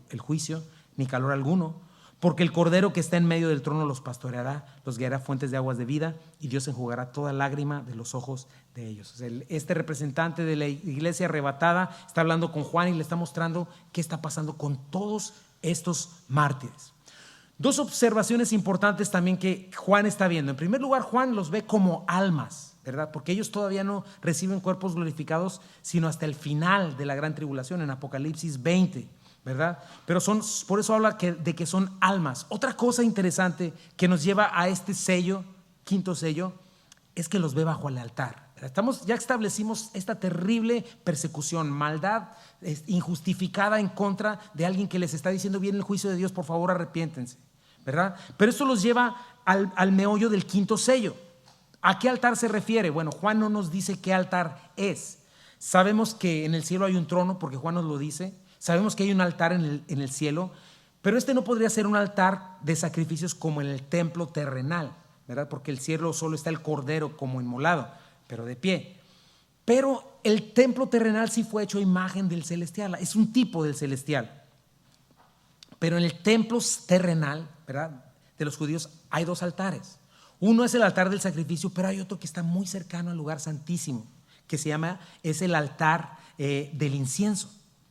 el juicio, ni calor alguno, porque el Cordero que está en medio del trono los pastoreará, los guiará a fuentes de aguas de vida, y Dios enjugará toda lágrima de los ojos de ellos. O sea, este representante de la iglesia arrebatada está hablando con Juan y le está mostrando qué está pasando con todos estos mártires. Dos observaciones importantes también que Juan está viendo. En primer lugar, Juan los ve como almas, ¿verdad? Porque ellos todavía no reciben cuerpos glorificados sino hasta el final de la gran tribulación, en Apocalipsis 20, ¿verdad? Pero por eso habla de que son almas. Otra cosa interesante que nos lleva a este sello, quinto sello, es que los ve bajo el altar. Ya establecimos esta terrible persecución, maldad injustificada en contra de alguien que les está diciendo: viene el juicio de Dios, por favor arrepiéntense, ¿verdad? Pero esto los lleva al meollo del quinto sello. ¿A qué altar se refiere? Bueno, Juan no nos dice qué altar es. Sabemos que en el cielo hay un trono, porque Juan nos lo dice. Sabemos que hay un altar en el cielo, pero este no podría ser un altar de sacrificios como en el templo terrenal, ¿verdad? Porque el cielo solo está el Cordero como inmolado, pero de pie. Pero el templo terrenal sí fue hecho imagen del celestial, es un tipo del celestial. Pero en el templo terrenal, ¿verdad?, de los judíos hay dos altares. Uno es el altar del sacrificio, pero hay otro que está muy cercano al lugar santísimo, que es el altar del incienso,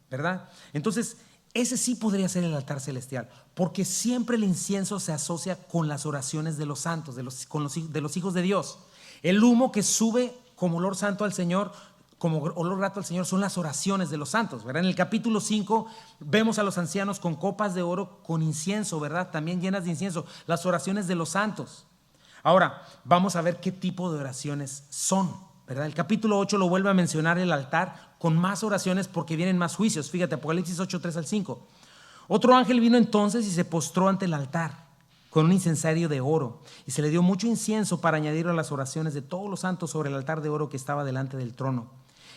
¿verdad? Entonces, ese sí podría ser el altar celestial, porque siempre el incienso se asocia con las oraciones de los santos, de los hijos de Dios. El humo que sube como olor santo al Señor, como olor grato al Señor, son las oraciones de los santos, ¿verdad? En el capítulo 5 vemos a los ancianos con copas de oro con incienso, ¿verdad? También llenas de incienso, las oraciones de los santos. Ahora, vamos a ver qué tipo de oraciones son, ¿verdad? El capítulo 8 lo vuelve a mencionar, el altar, con más oraciones porque vienen más juicios. Fíjate, Apocalipsis 8, 3 al 5. Otro ángel vino entonces y se postró ante el altar con un incensario de oro, y se le dio mucho incienso para añadirlo a las oraciones de todos los santos sobre el altar de oro que estaba delante del trono.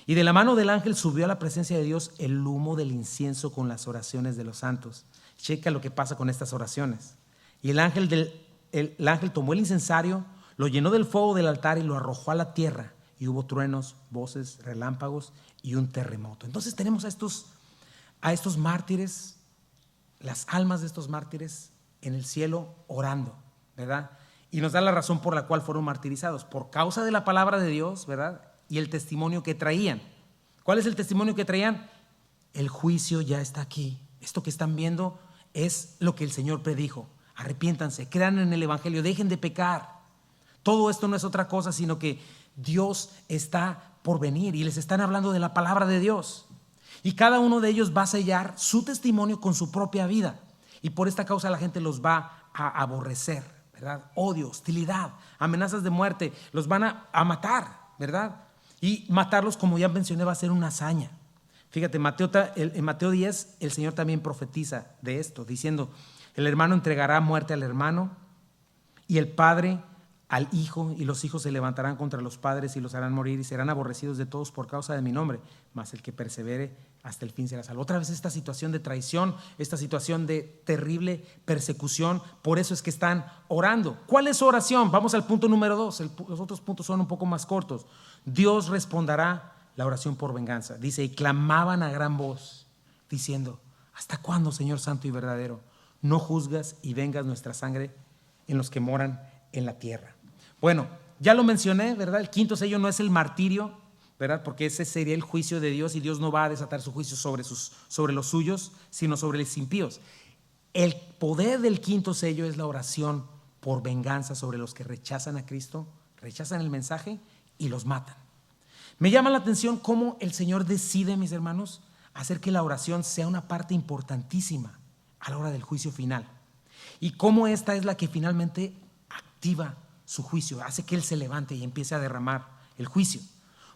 Y de la mano del ángel subió a la presencia de Dios el humo del incienso con las oraciones de los santos. Checa lo que pasa con estas oraciones. Y el ángel tomó el incensario, lo llenó del fuego del altar y lo arrojó a la tierra, y hubo truenos, voces, relámpagos y un terremoto. Entonces tenemos a estos mártires, las almas de estos mártires en el cielo orando, ¿verdad? Y nos da la razón por la cual fueron martirizados, por causa de la palabra de Dios, ¿verdad?, y el testimonio que traían. ¿Cuál es el testimonio que traían? El juicio ya está aquí. Esto que están viendo es lo que el Señor predijo. Arrepiéntanse, crean en el evangelio, dejen de pecar. Todo esto no es otra cosa sino que Dios está por venir y les están hablando de la palabra de Dios. Y cada uno de ellos va a sellar su testimonio con su propia vida. Y por esta causa la gente los va a aborrecer, ¿verdad? Odio, hostilidad, amenazas de muerte, los van a matar, ¿verdad? Y matarlos, como ya mencioné, va a ser una hazaña. Fíjate, en Mateo 10, el Señor también profetiza de esto, diciendo: el hermano entregará muerte al hermano, y el padre al hijo, y los hijos se levantarán contra los padres y los harán morir, y serán aborrecidos de todos por causa de mi nombre, mas el que persevere hasta el fin será salvo. Otra vez esta situación de traición, esta situación de terrible persecución. Por eso es que están orando. ¿Cuál es su oración? Vamos al punto número 2. Los otros puntos son un poco más cortos. Dios responderá la oración por venganza. Dice: y clamaban a gran voz, diciendo: ¿hasta cuándo, Señor santo y verdadero, no juzgas y vengas nuestra sangre en los que moran en la tierra? Bueno, ya lo mencioné, ¿verdad? El quinto sello no es el martirio, ¿verdad? Porque ese sería el juicio de Dios, y Dios no va a desatar su juicio sobre los suyos, sino sobre los impíos. El poder del quinto sello es la oración por venganza sobre los que rechazan a Cristo, rechazan el mensaje y los matan. Me llama la atención cómo el Señor decide, mis hermanos, hacer que la oración sea una parte importantísima a la hora del juicio final, y cómo esta es la que finalmente activa su juicio, hace que Él se levante y empiece a derramar el juicio.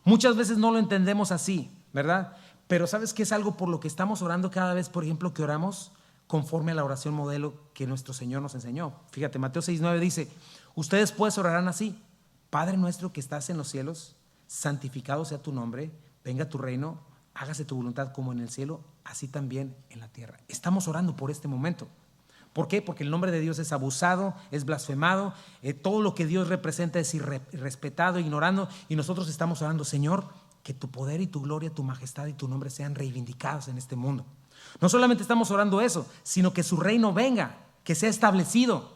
Muchas veces no lo entendemos así, ¿verdad? Pero ¿sabes qué es algo por lo que estamos orando cada vez, por ejemplo, que oramos conforme a la oración modelo que nuestro Señor nos enseñó? Fíjate, Mateo 6:9 dice: ustedes pues orarán así: Padre nuestro que estás en los cielos, santificado sea tu nombre, venga tu reino, hágase tu voluntad como en el cielo, así también en la tierra. Estamos orando por este momento. ¿Por qué? Porque el nombre de Dios es abusado, es blasfemado, todo lo que Dios representa es irrespetado, ignorando, y nosotros estamos orando: Señor, que tu poder y tu gloria, tu majestad y tu nombre sean reivindicados en este mundo. No solamente estamos orando eso, sino que su reino venga, que sea establecido,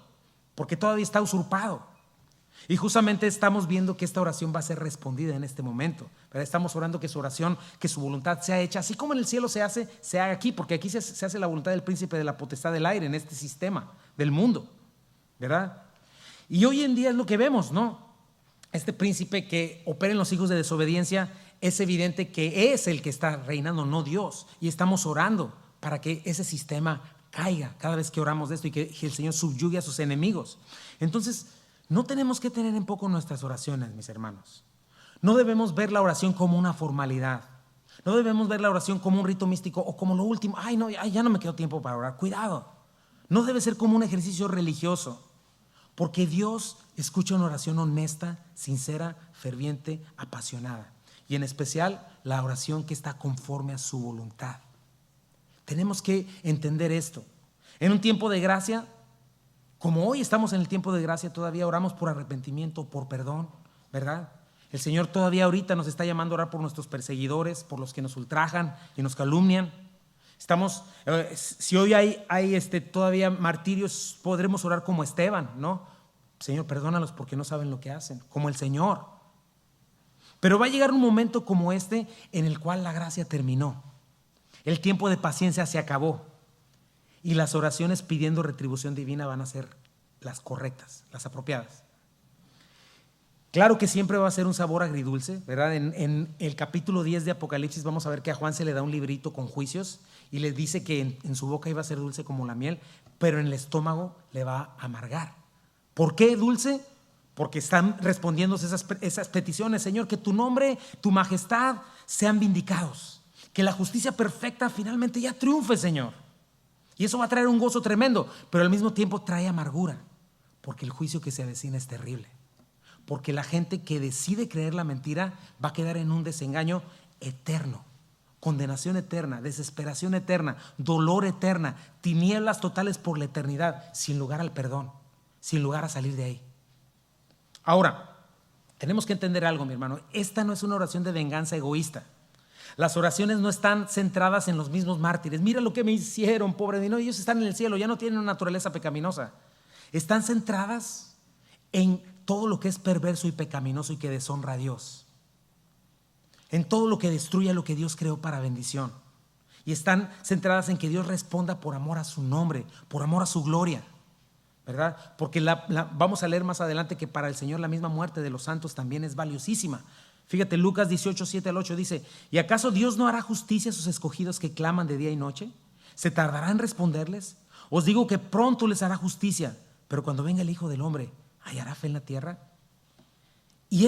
porque todavía está usurpado. Y justamente estamos viendo que esta oración va a ser respondida en este momento, ¿verdad? Estamos orando que su oración, que su voluntad sea hecha, así como en el cielo se hace, se haga aquí, porque aquí se hace la voluntad del príncipe de la potestad del aire, en este sistema del mundo, ¿verdad? Y hoy en día es lo que vemos, ¿no? Este príncipe que opera en los hijos de desobediencia, es evidente que es el que está reinando, no Dios. Y estamos orando para que ese sistema caiga cada vez que oramos de esto, y que el Señor subyugue a sus enemigos. Entonces, no tenemos que tener en poco nuestras oraciones, mis hermanos. No debemos ver la oración como una formalidad. No debemos ver la oración como un rito místico o como lo último. Ya no me quedó tiempo para orar. Cuidado. No debe ser como un ejercicio religioso, porque Dios escucha una oración honesta, sincera, ferviente, apasionada, y en especial la oración que está conforme a su voluntad. Tenemos que entender esto. En un tiempo de gracia, como hoy estamos en el tiempo de gracia, todavía oramos por arrepentimiento, por perdón, ¿verdad? El Señor todavía ahorita nos está llamando a orar por nuestros perseguidores, por los que nos ultrajan y nos calumnian. Si hoy hay todavía martirios, podremos orar como Esteban, ¿no? Señor, perdónalos porque no saben lo que hacen, como el Señor. Pero va a llegar un momento como este en el cual la gracia terminó. El tiempo de paciencia se acabó. Y las oraciones pidiendo retribución divina van a ser las correctas, las apropiadas. Claro que siempre va a ser un sabor agridulce, ¿verdad? En el capítulo 10 de Apocalipsis vamos a ver que a Juan se le da un librito con juicios y le dice que en su boca iba a ser dulce como la miel, pero en el estómago le va a amargar. ¿Por qué dulce? Porque están respondiendo esas peticiones: Señor, que tu nombre, tu majestad sean vindicados, que la justicia perfecta finalmente ya triunfe, Señor. Y eso va a traer un gozo tremendo, pero al mismo tiempo trae amargura, porque el juicio que se avecina es terrible. Porque la gente que decide creer la mentira va a quedar en un desengaño eterno, condenación eterna, desesperación eterna, dolor eterna, tinieblas totales por la eternidad, sin lugar al perdón, sin lugar a salir de ahí. Ahora, tenemos que entender algo, mi hermano. Esta no es una oración de venganza egoísta. Las oraciones no están centradas en los mismos mártires. Mira lo que me hicieron, pobre de mí. No, ellos están en el cielo, ya no tienen una naturaleza pecaminosa. Están centradas en todo lo que es perverso y pecaminoso y que deshonra a Dios, en todo lo que destruye lo que Dios creó para bendición. Y están centradas en que Dios responda por amor a su nombre, por amor a su gloria, ¿verdad? Porque vamos a leer más adelante que para el Señor la misma muerte de los santos también es valiosísima. Fíjate, Lucas 18, 7 al 8 dice: ¿y acaso Dios no hará justicia a sus escogidos que claman de día y noche? ¿Se tardará en responderles? Os digo que pronto les hará justicia. pero cuando venga el Hijo del Hombre, ¿hallará fe en la tierra? Y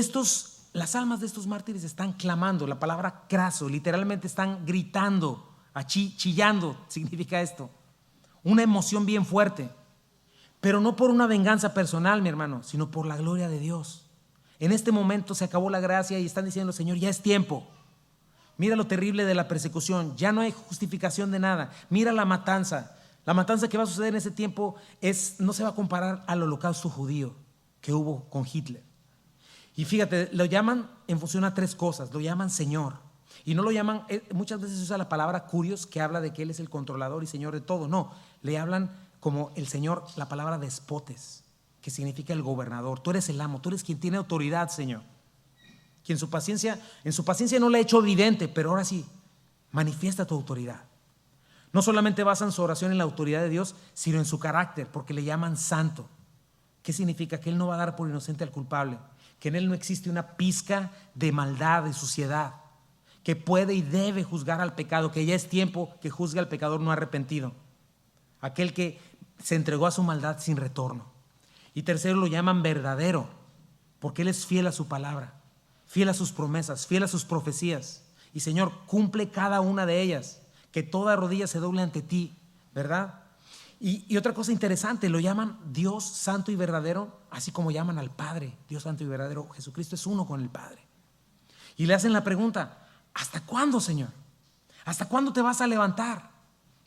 las almas de estos mártires están clamando, la palabra craso, literalmente están gritando, chillando, significa esto. Una emoción bien fuerte, pero no por una venganza personal, mi hermano, sino por la gloria de Dios. En este momento se acabó la gracia y están diciendo, Señor, ya es tiempo. Mira lo terrible de la persecución, ya no hay justificación de nada. Mira la matanza que va a suceder en ese tiempo no se va a comparar al holocausto judío que hubo con Hitler. Y fíjate, lo llaman en función a 3 cosas, lo llaman Señor. Y no lo llaman, muchas veces se usa la palabra Curios, que habla de que Él es el controlador y Señor de todo. No, le hablan como el Señor, la palabra despotes, que significa el gobernador. Tú eres el amo, tú eres quien tiene autoridad, Señor. Que en su paciencia no la ha hecho evidente, pero ahora sí, manifiesta tu autoridad. No solamente basan su oración en la autoridad de Dios, sino en su carácter, porque le llaman santo. ¿Qué significa? Que Él no va a dar por inocente al culpable, que en Él no existe una pizca de maldad, de suciedad, que puede y debe juzgar al pecado, que ya es tiempo que juzgue al pecador no arrepentido, aquel que se entregó a su maldad sin retorno. Y tercero, lo llaman verdadero, porque Él es fiel a su palabra, fiel a sus promesas, fiel a sus profecías. Y Señor, cumple cada una de ellas, que toda rodilla se doble ante ti, ¿verdad? Y otra cosa interesante, lo llaman Dios santo y verdadero, así como llaman al Padre, Dios santo y verdadero. Jesucristo es uno con el Padre. Y le hacen la pregunta, ¿hasta cuándo, Señor? ¿Hasta cuándo te vas a levantar?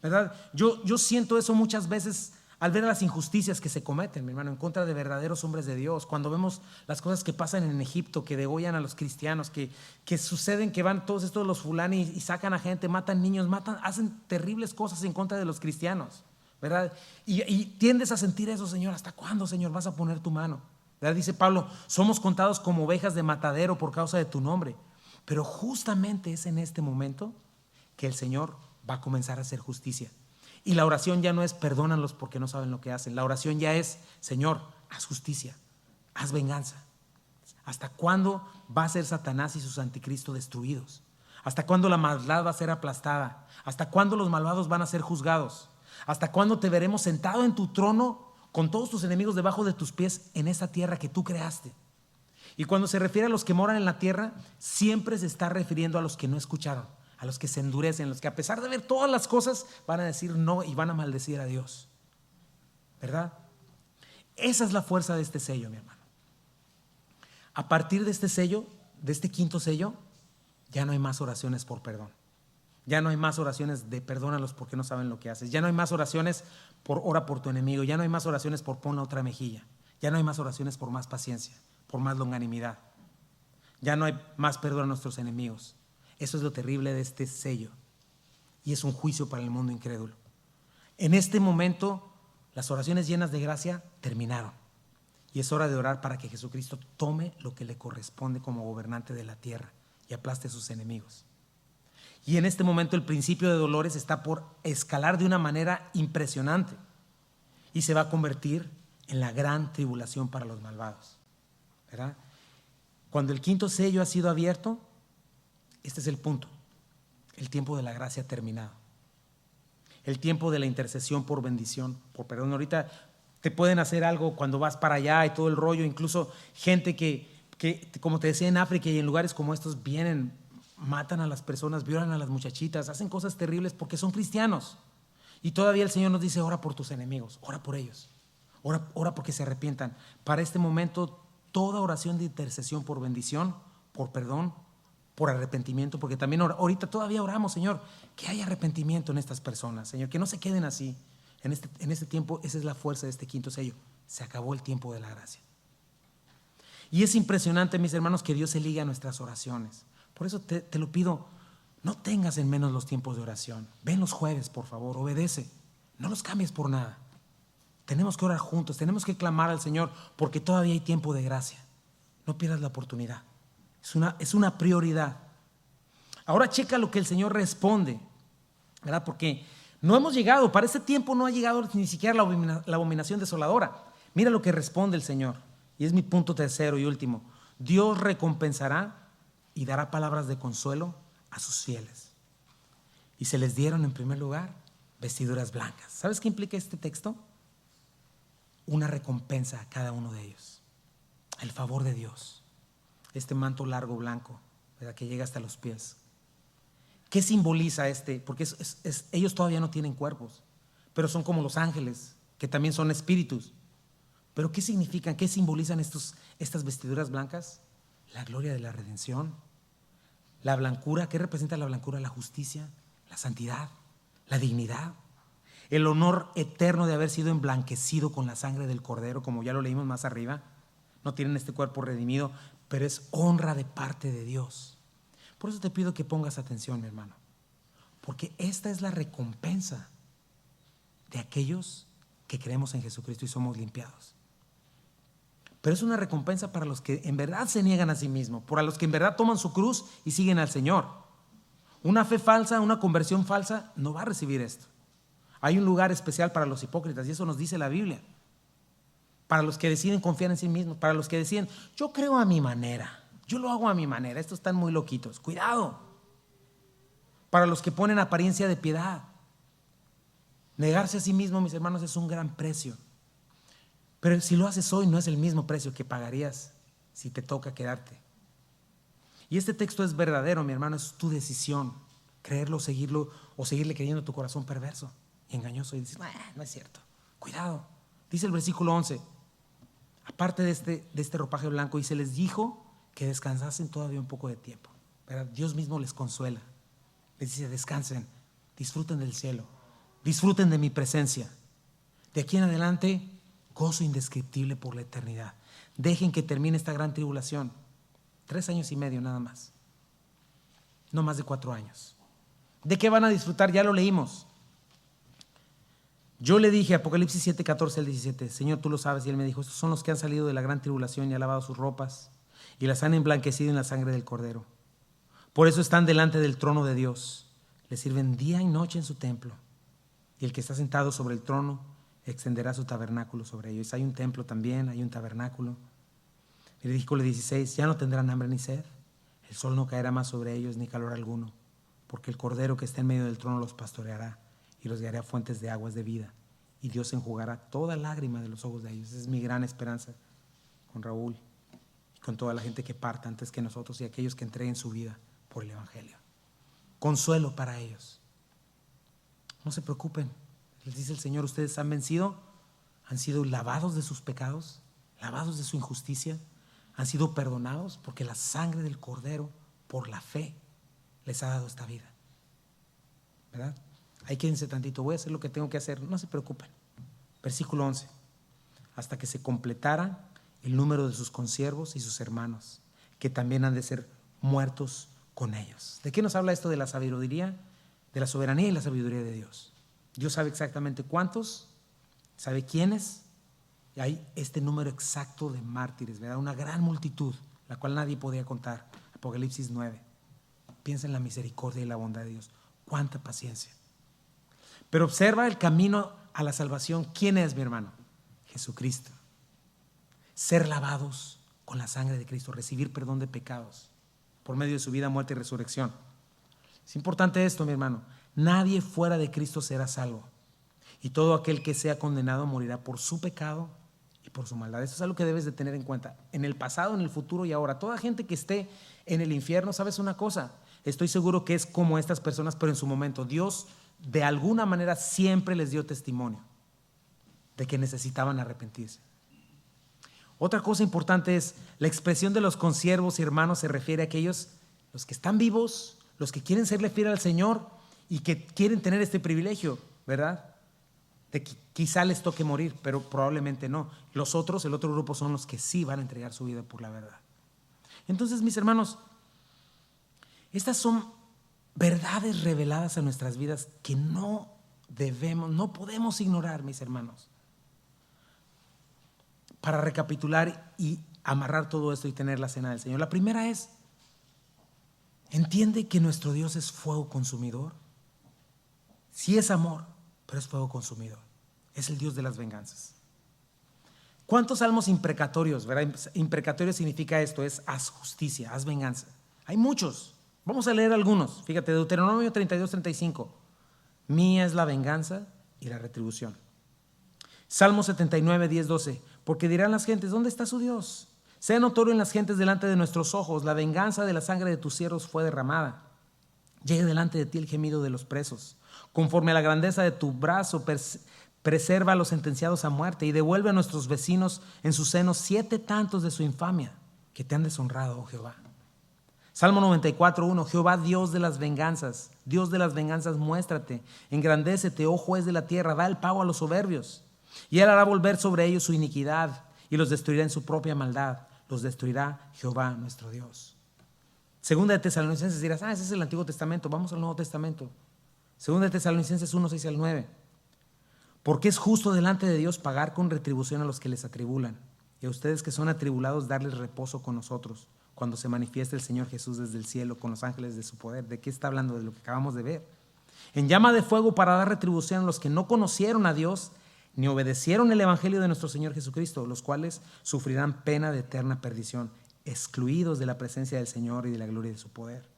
¿Verdad? Yo siento eso muchas veces al ver las injusticias que se cometen, mi hermano, en contra de verdaderos hombres de Dios. Cuando vemos las cosas que pasan en Egipto, que degollan a los cristianos, que suceden, que van todos estos los fulani y sacan a gente, matan niños, hacen terribles cosas en contra de los cristianos, ¿verdad? Y tiendes a sentir eso, Señor, ¿hasta cuándo, Señor, vas a poner tu mano? ¿Verdad? Dice Pablo, somos contados como ovejas de matadero por causa de tu nombre. Pero justamente es en este momento que el Señor va a comenzar a hacer justicia. Y la oración ya no es perdónalos porque no saben lo que hacen. La oración ya es, Señor, haz justicia, haz venganza. ¿Hasta cuándo va a ser Satanás y sus anticristo destruidos? ¿Hasta cuándo la maldad va a ser aplastada? ¿Hasta cuándo los malvados van a ser juzgados? ¿Hasta cuándo te veremos sentado en tu trono con todos tus enemigos debajo de tus pies en esa tierra que tú creaste? Y cuando se refiere a los que moran en la tierra, siempre se está refiriendo a los que no escucharon, a los que se endurecen, a los que a pesar de ver todas las cosas van a decir no y van a maldecir a Dios, ¿verdad? Esa es la fuerza de este sello, mi hermano. A partir de este sello, de este 5º sello, ya no hay más oraciones por perdón. Ya no hay más oraciones de perdónalos porque no saben lo que haces. Ya no hay más oraciones por ora por tu enemigo. Ya no hay más oraciones por pon la otra mejilla. Ya no hay más oraciones por más paciencia, por más longanimidad. Ya no hay más perdón a nuestros enemigos. Eso es lo terrible de este sello. Y es un juicio para el mundo incrédulo. En este momento, las oraciones llenas de gracia terminaron. Y es hora de orar para que Jesucristo tome lo que le corresponde como gobernante de la tierra y aplaste a sus enemigos. Y en este momento el principio de dolores está por escalar de una manera impresionante y se va a convertir en la gran tribulación para los malvados, ¿verdad? Cuando el 5º sello ha sido abierto, este es el punto. El tiempo de la gracia ha terminado. El tiempo de la intercesión por bendición, por perdón. Ahorita te pueden hacer algo cuando vas para allá y todo el rollo. Incluso gente que como te decía, en África y en lugares como estos vienen, matan a las personas, violan a las muchachitas, hacen cosas terribles porque son cristianos. Y todavía el Señor nos dice, ora por tus enemigos, ora por ellos, ora porque se arrepientan. Para este momento, toda oración de intercesión por bendición, por perdón, por arrepentimiento, porque también ahorita todavía oramos, Señor, que haya arrepentimiento en estas personas, Señor, que no se queden así. En este tiempo, esa es la fuerza de este 5º sello. Se acabó el tiempo de la gracia. Y es impresionante, mis hermanos, que Dios se liga a nuestras oraciones. Por eso te lo pido, no tengas en menos los tiempos de oración. Ven los jueves, por favor, obedece. No los cambies por nada. Tenemos que orar juntos, tenemos que clamar al Señor porque todavía hay tiempo de gracia. No pierdas la oportunidad. Es una prioridad. Ahora checa lo que el Señor responde, ¿verdad? Porque no hemos llegado, para este tiempo no ha llegado ni siquiera la abominación desoladora. Mira lo que responde el Señor. Y es mi punto tercero y último. Dios recompensará y dará palabras de consuelo a sus fieles. Y se les dieron en primer lugar vestiduras blancas. ¿Sabes qué implica este texto? una recompensa a cada uno de ellos. El favor de Dios. Este manto largo blanco, ¿verdad?, que llega hasta los pies. ¿Qué simboliza este? Porque ellos todavía no tienen cuerpos, pero son como los ángeles, que también son espíritus. ¿Pero qué significan? ¿Qué simbolizan estas vestiduras blancas? La gloria de la redención. La blancura. ¿Qué representa la blancura? La justicia, la santidad, la dignidad. El honor eterno de haber sido emblanquecido con la sangre del Cordero, como ya lo leímos más arriba. No tienen este cuerpo redimido, pero es honra de parte de Dios. Por eso te pido que pongas atención, mi hermano, porque esta es la recompensa de aquellos que creemos en Jesucristo y somos limpiados. Pero es una recompensa para los que en verdad se niegan a sí mismos, para los que en verdad toman su cruz y siguen al Señor. Una fe falsa, una conversión falsa no va a recibir esto. Hay un lugar especial para los hipócritas, y eso nos dice la Biblia. Para los que deciden confiar en sí mismos, para los que deciden, yo creo a mi manera, yo lo hago a mi manera, estos están muy loquitos. Cuidado. Para los que ponen apariencia de piedad. Negarse a sí mismo, mis hermanos, es un gran precio. Pero si lo haces hoy, no es el mismo precio que pagarías si te toca quedarte. Y este texto es verdadero, mi hermano, es tu decisión. Creerlo, seguirlo, o seguirle creyendo a tu corazón perverso y engañoso y decir, no es cierto. Cuidado. Dice el versículo 11, aparte de este ropaje blanco, y se les dijo que descansasen todavía un poco de tiempo. ¿Verdad? Dios mismo les consuela. Les dice, descansen, disfruten del cielo, disfruten de mi presencia. De aquí en adelante, gozo indescriptible por la eternidad. Dejen que termine esta gran tribulación. 3 años y medio nada más. No más de 4 años. ¿De qué van a disfrutar? Ya lo leímos. Yo le dije, Apocalipsis 7, 14 al 17, Señor, tú lo sabes. Y él me dijo, estos son los que han salido de la gran tribulación y han lavado sus ropas y las han emblanquecido en la sangre del Cordero. Por eso están delante del trono de Dios. Le sirven día y noche en su templo. Y el que está sentado sobre el trono extenderá su tabernáculo sobre ellos. Hay un templo también, hay un tabernáculo. El versículo 16, ya no tendrán hambre ni sed. El sol no caerá más sobre ellos ni calor alguno, porque el Cordero que está en medio del trono los pastoreará y los guiará a fuentes de aguas de vida. Y Dios enjugará toda lágrima de los ojos de ellos. Esa es mi gran esperanza con Raúl y con toda la gente que parta antes que nosotros y aquellos que entreguen su vida por el Evangelio. Consuelo para ellos. No se preocupen. Les dice el Señor, ustedes han vencido, han sido lavados de sus pecados, lavados de su injusticia, han sido perdonados porque la sangre del Cordero, por la fe, les ha dado esta vida. ¿Verdad? Ahí quédense tantito, voy a hacer lo que tengo que hacer, no se preocupen. Versículo 11, hasta que se completara el número de sus consiervos y sus hermanos, que también han de ser muertos con ellos. ¿De qué nos habla esto de la sabiduría? De la soberanía y la sabiduría de Dios. Dios sabe exactamente cuántos, sabe quiénes, y hay este número exacto de mártires, ¿verdad? Una gran multitud, la cual nadie podía contar. Apocalipsis 9. Piensa en la misericordia y la bondad de Dios. Cuánta paciencia. Pero observa el camino a la salvación. ¿Quién es, mi hermano? Jesucristo. Ser lavados con la sangre de Cristo, recibir perdón de pecados por medio de su vida, muerte y resurrección. Es importante esto, mi hermano. Nadie fuera de Cristo será salvo. Y todo aquel que sea condenado morirá por su pecado y por su maldad. Eso es algo que debes de tener en cuenta. En el pasado, en el futuro y ahora. Toda gente que esté en el infierno, ¿sabes una cosa? Estoy seguro que es como estas personas, pero en su momento. Dios, de alguna manera, siempre les dio testimonio de que necesitaban arrepentirse. Otra cosa importante es, la expresión de los consiervos y hermanos se refiere a aquellos, los que están vivos, los que quieren serle fiel al Señor y que quieren tener este privilegio, ¿verdad? De que quizá les toque morir, pero probablemente no. Los otros, el otro grupo, son los que sí van a entregar su vida por la verdad. Entonces, mis hermanos, estas son verdades reveladas a nuestras vidas que no podemos ignorar, mis hermanos. Para recapitular y amarrar todo esto y tener la cena del Señor. La primera es, entiende que nuestro Dios es fuego consumidor. Sí es amor, pero es fuego consumidor. Es el Dios de las venganzas. ¿Cuántos salmos imprecatorios? ¿Verdad? Imprecatorio significa esto, es haz justicia, haz venganza. Hay muchos. Vamos a leer algunos. Fíjate, Deuteronomio 32, 35. Mía es la venganza y la retribución. Salmo 79, 10, 12. Porque dirán las gentes, ¿dónde está su Dios? Sea notorio en las gentes delante de nuestros ojos. La venganza de la sangre de tus siervos fue derramada. Llegue delante de ti el gemido de los presos. Conforme a la grandeza de tu brazo, preserva a los sentenciados a muerte y devuelve a nuestros vecinos en su seno 7 tantos de su infamia que te han deshonrado, oh Jehová. Salmo 94, 1. Jehová, Dios de las venganzas, muéstrate, engrandécete, oh juez de la tierra, da el pago a los soberbios. Y él hará volver sobre ellos su iniquidad y los destruirá en su propia maldad. Los destruirá Jehová nuestro Dios. Segunda de Tesalonicenses, dirás, ese es el Antiguo Testamento. Vamos al Nuevo Testamento. Segunda de Tesalonicenses 1, 6 al 9. Porque es justo delante de Dios pagar con retribución a los que les atribulan, y a ustedes que son atribulados darles reposo con nosotros, cuando se manifieste el Señor Jesús desde el cielo con los ángeles de su poder. ¿De qué está hablando? De lo que acabamos de ver. En llama de fuego para dar retribución a los que no conocieron a Dios, ni obedecieron el evangelio de nuestro Señor Jesucristo, los cuales sufrirán pena de eterna perdición, excluidos de la presencia del Señor y de la gloria de su poder.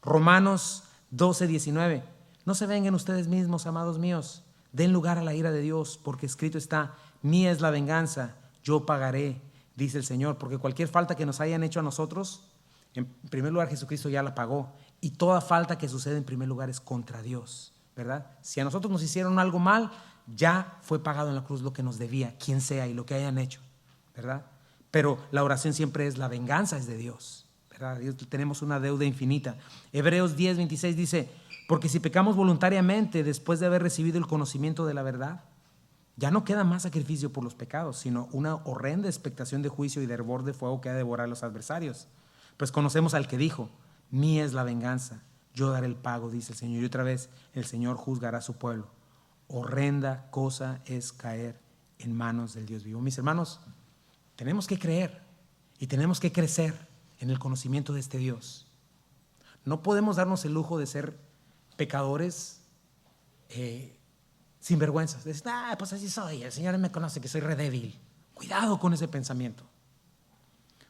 Romanos 12, 19. No se vengan ustedes mismos, amados míos, den lugar a la ira de Dios, porque escrito está, mía es la venganza, yo pagaré, dice el Señor. Porque cualquier falta que nos hayan hecho a nosotros, en primer lugar Jesucristo ya la pagó, y toda falta que sucede en primer lugar es contra Dios, ¿verdad? Si a nosotros nos hicieron algo mal, ya fue pagado en la cruz lo que nos debía, quien sea y lo que hayan hecho, ¿verdad? Pero la oración siempre es, la venganza es de Dios, ¿verdad? Dios, tenemos una deuda infinita. Hebreos 10, 26 dice, porque si pecamos voluntariamente después de haber recibido el conocimiento de la verdad, ya no queda más sacrificio por los pecados, sino una horrenda expectación de juicio y de hervor de fuego que ha de devorar a los adversarios. Pues conocemos al que dijo, mía es la venganza, yo daré el pago, dice el Señor. Y otra vez, el Señor juzgará a su pueblo. Horrenda cosa es caer en manos del Dios vivo. Mis hermanos, tenemos que creer y tenemos que crecer en el conocimiento de este Dios. No podemos darnos el lujo de ser pecadores sin vergüenzas. Decir, pues así soy, el Señor me conoce que soy re débil. Cuidado con ese pensamiento.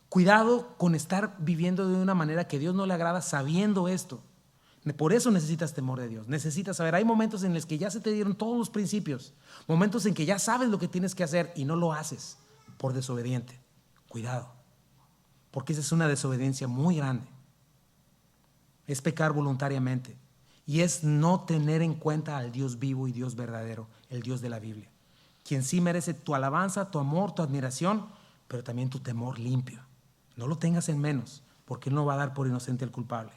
Cuidado con estar viviendo de una manera que Dios no le agrada sabiendo esto. Por eso necesitas temor de Dios. Necesitas saber, hay momentos en los que ya se te dieron todos los principios, momentos en que ya sabes lo que tienes que hacer y no lo haces por desobediente. Cuidado, porque esa es una desobediencia muy grande. Es pecar voluntariamente y es no tener en cuenta al Dios vivo y Dios verdadero, el Dios de la Biblia, quien sí merece tu alabanza, tu amor, tu admiración, pero también tu temor limpio. No lo tengas en menos, porque Él no va a dar por inocente al culpable.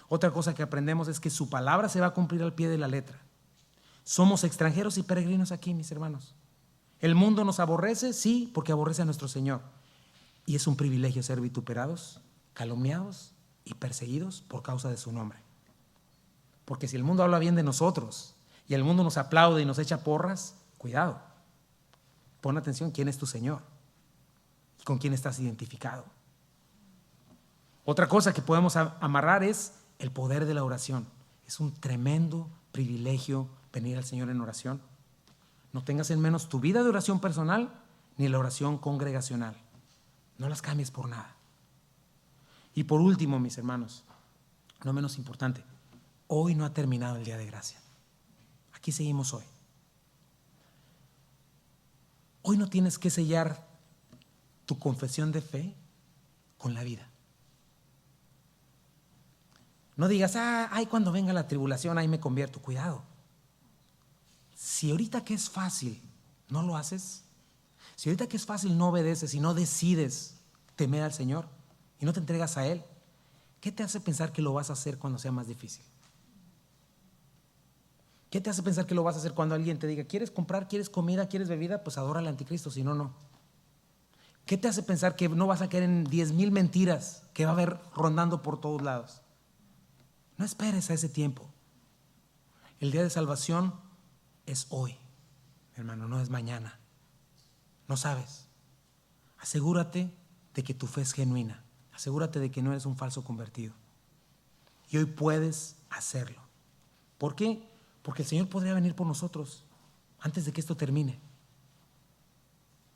Otra cosa que aprendemos es que su palabra se va a cumplir al pie de la letra. Somos extranjeros y peregrinos aquí, mis hermanos. El mundo nos aborrece, sí, porque aborrece a nuestro Señor. Y es un privilegio ser vituperados, calumniados y perseguidos por causa de su nombre. Porque si el mundo habla bien de nosotros y el mundo nos aplaude y nos echa porras, cuidado. Pon atención quién es tu Señor y con quién estás identificado. Otra cosa que podemos amarrar es el poder de la oración. Es un tremendo privilegio venir al Señor en oración. No tengas en menos tu vida de oración personal ni la oración congregacional. No las cambies por nada. Y por último, mis hermanos, no menos importante, hoy no ha terminado el día de gracia. Aquí seguimos hoy. Hoy no tienes que sellar tu confesión de fe con la vida. No digas, cuando venga la tribulación, ahí me convierto. Cuidado. Si ahorita que es fácil no lo haces, si ahorita que es fácil no obedeces y no decides temer al Señor y no te entregas a Él, ¿qué te hace pensar que lo vas a hacer cuando sea más difícil? ¿Qué te hace pensar que lo vas a hacer cuando alguien te diga, ¿quieres comprar, quieres comida, quieres bebida? Pues adora al anticristo, si no, no. ¿Qué te hace pensar que no vas a caer en 10,000 mentiras que va a haber rondando por todos lados? No esperes a ese tiempo. El día de salvación es hoy, hermano, no es mañana. No sabes. Asegúrate de que tu fe es genuina. Asegúrate de que no eres un falso convertido. Y hoy puedes hacerlo. ¿Por qué? Porque el Señor podría venir por nosotros antes de que esto termine.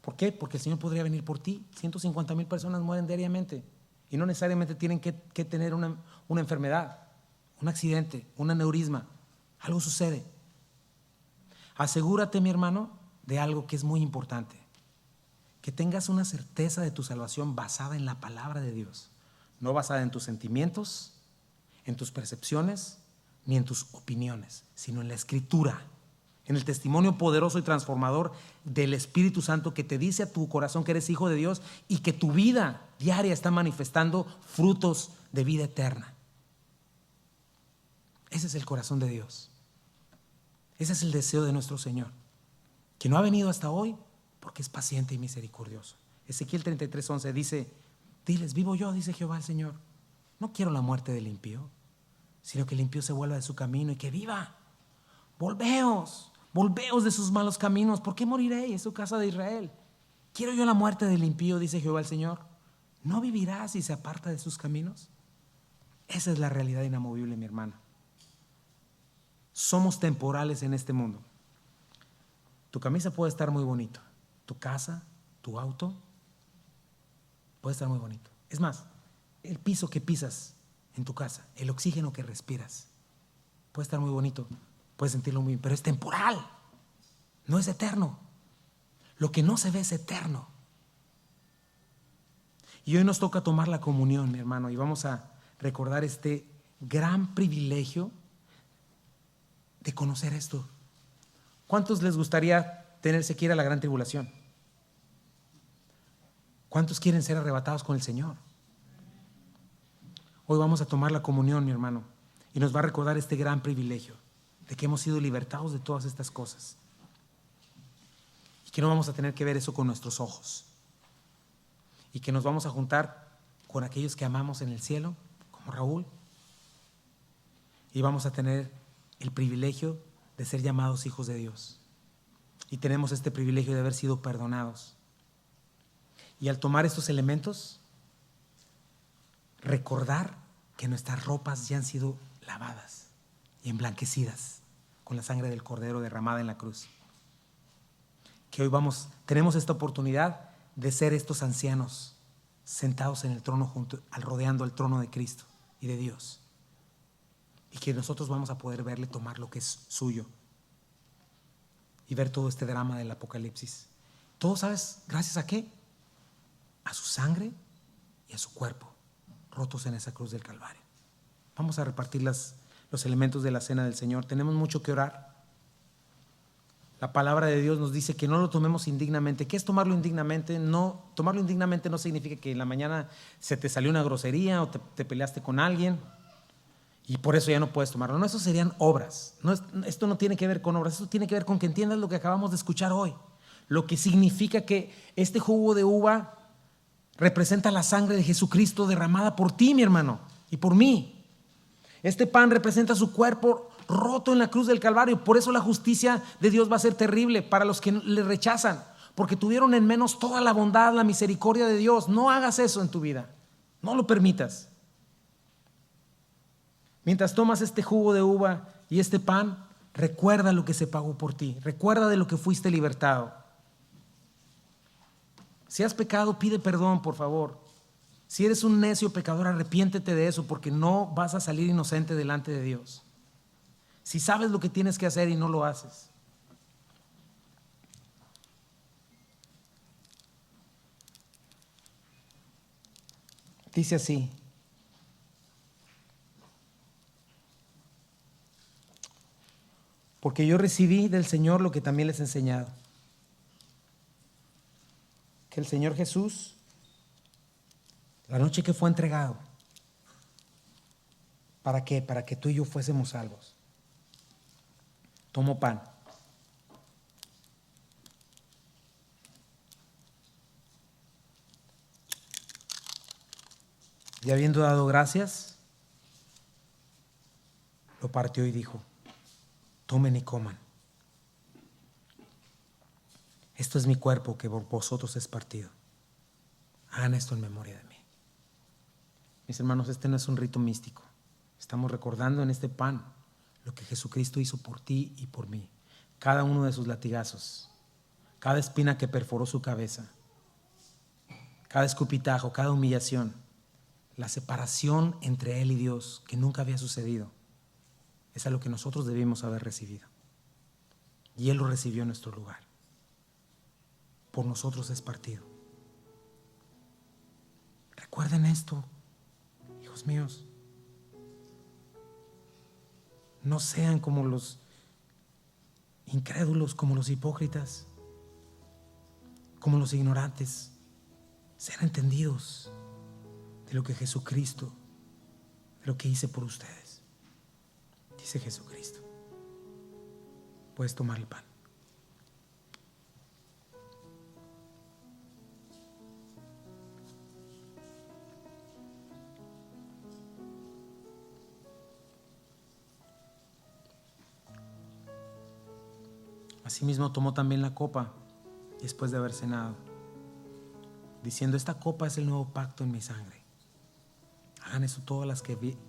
¿Por qué? Porque el Señor podría venir por ti. 150,000 personas mueren diariamente y no necesariamente tienen que tener una enfermedad, un accidente, un aneurisma. Algo sucede. Asegúrate, mi hermano, de algo que es muy importante. Que tengas una certeza de tu salvación basada en la palabra de Dios, no basada en tus sentimientos, en tus percepciones, ni en tus opiniones, sino en la Escritura, en el testimonio poderoso y transformador del Espíritu Santo que te dice a tu corazón que eres hijo de Dios y que tu vida diaria está manifestando frutos de vida eterna. Ese es el corazón de Dios. Ese es el deseo de nuestro Señor, que no ha venido hasta hoy porque es paciente y misericordioso. Ezequiel 33:11 dice: diles, vivo yo, dice Jehová el Señor, no quiero la muerte del impío, sino que el impío se vuelva de su camino y que viva. Volveos de sus malos caminos. ¿Por qué moriréis, es su casa de Israel? ¿Quiero yo la muerte del impío?, dice Jehová el Señor. ¿No vivirá si se aparta de sus caminos? Esa es la realidad inamovible, mi hermano. Somos temporales en este mundo. Tu camisa puede estar muy bonito, tu casa, tu auto puede estar muy bonito. Es más, el piso que pisas en tu casa, el oxígeno que respiras puede estar muy bonito, puedes sentirlo muy bien, pero es temporal, no es eterno. Lo que no se ve es eterno. Y hoy nos toca tomar la comunión, mi hermano, y vamos a recordar este gran privilegio de conocer esto. ¿Cuántos les gustaría tener siquiera la gran tribulación? ¿Cuántos quieren ser arrebatados con el Señor? Hoy vamos a tomar la comunión, mi hermano, y nos va a recordar este gran privilegio de que hemos sido libertados de todas estas cosas y que no vamos a tener que ver eso con nuestros ojos, y que nos vamos a juntar con aquellos que amamos en el cielo, como Raúl, y vamos a tener el privilegio de ser llamados hijos de Dios, y tenemos este privilegio de haber sido perdonados. Y al tomar estos elementos, recordar que nuestras ropas ya han sido lavadas y emblanquecidas con la sangre del Cordero derramada en la cruz. Que hoy tenemos esta oportunidad de ser estos ancianos sentados en el trono rodeando el trono de Cristo y de Dios, y que nosotros vamos a poder verle tomar lo que es suyo y ver todo este drama del Apocalipsis. Todo, ¿sabes? ¿Gracias a qué? A su sangre y a su cuerpo rotos en esa cruz del Calvario. Vamos a repartir los elementos de la cena del Señor. Tenemos mucho que orar. La palabra de Dios nos dice que no lo tomemos indignamente. ¿Qué es tomarlo indignamente? No, tomarlo indignamente no significa que en la mañana se te salió una grosería o te peleaste con alguien y por eso ya no puedes tomarlo. No, eso serían obras. Esto no tiene que ver con obras, esto tiene que ver con que entiendas lo que acabamos de escuchar hoy. Lo que significa que este jugo de uva representa la sangre de Jesucristo derramada por ti, mi hermano, y por mí. Este pan representa su cuerpo roto en la cruz del Calvario. Por eso la justicia de Dios va a ser terrible para los que le rechazan, porque tuvieron en menos toda la bondad, la misericordia de Dios. No hagas eso en tu vida, no lo permitas. Mientras tomas este jugo de uva y este pan, recuerda lo que se pagó por ti, recuerda de lo que fuiste libertado. Si has pecado, pide perdón, por favor. Si eres un necio pecador, arrepiéntete de eso, porque no vas a salir inocente delante de Dios. Si sabes lo que tienes que hacer y no lo haces. Dice así: porque yo recibí del Señor lo que también les he enseñado, que el Señor Jesús, la noche que fue entregado, ¿para qué? Para que tú y yo fuésemos salvos. Tomó pan. Y habiendo dado gracias, lo partió y dijo: tomen y coman. Esto es mi cuerpo que por vosotros es partido. Hagan esto en memoria de mí. Mis hermanos, este no es un rito místico. Estamos recordando en este pan lo que Jesucristo hizo por ti y por mí. Cada uno de sus latigazos, cada espina que perforó su cabeza, cada escupitajo, cada humillación, la separación entre Él y Dios que nunca había sucedido, es a lo que nosotros debimos haber recibido. Y Él lo recibió en nuestro lugar. por nosotros es partido. Recuerden esto, hijos míos. No sean como los incrédulos, como los hipócritas, como los ignorantes. Sean entendidos de lo que Jesucristo, de lo que hice por ustedes. Dice Jesucristo. Puedes tomar el pan. Asimismo tomó también la copa después de haber cenado, diciendo: esta copa es el nuevo pacto en mi sangre. Hagan eso todas las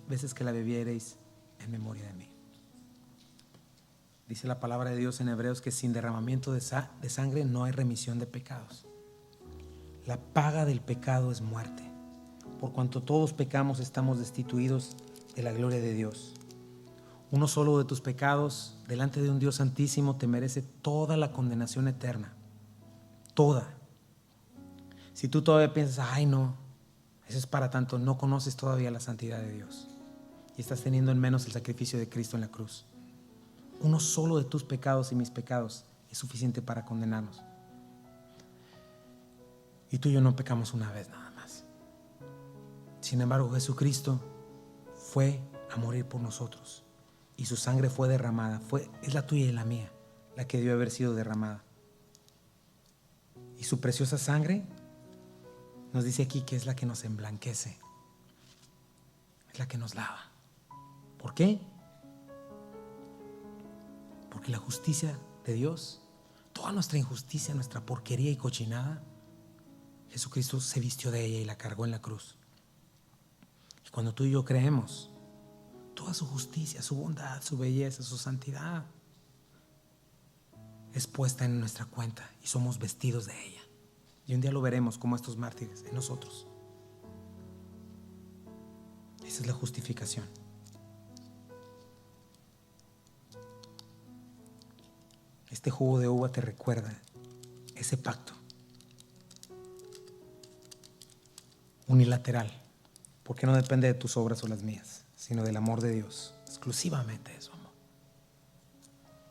veces que la bebiereis en memoria de mí. Dice la palabra de Dios en Hebreos que sin derramamiento de sangre no hay remisión de pecados. La paga del pecado es muerte. Por cuanto todos pecamos, estamos destituidos de la gloria de Dios. Uno solo de tus pecados delante de un Dios santísimo te merece toda la condenación eterna. Toda. Si tú todavía piensas: ay no, eso es para tanto, no conoces todavía la santidad de Dios y estás teniendo en menos el sacrificio de Cristo en la cruz. Uno solo de tus pecados y mis pecados es suficiente para condenarnos. Y tú y yo no pecamos una vez nada más. Sin embargo, Jesucristo fue a morir por nosotros y su sangre fue derramada. Es la tuya y la mía, la que debió haber sido derramada. Y su preciosa sangre nos dice aquí que es la que nos emblanquece, es la que nos lava. ¿Por qué? Porque la justicia de Dios, toda nuestra injusticia, nuestra porquería y cochinada, Jesucristo se vistió de ella y la cargó en la cruz. Y cuando tú y yo creemos, toda su justicia, su bondad, su belleza, su santidad es puesta en nuestra cuenta y somos vestidos de ella. Y un día lo veremos como estos mártires en nosotros. Esa es la justificación. Este jugo de uva te recuerda ese pacto unilateral, porque no depende de tus obras o las mías, sino del amor de Dios, exclusivamente de su amor.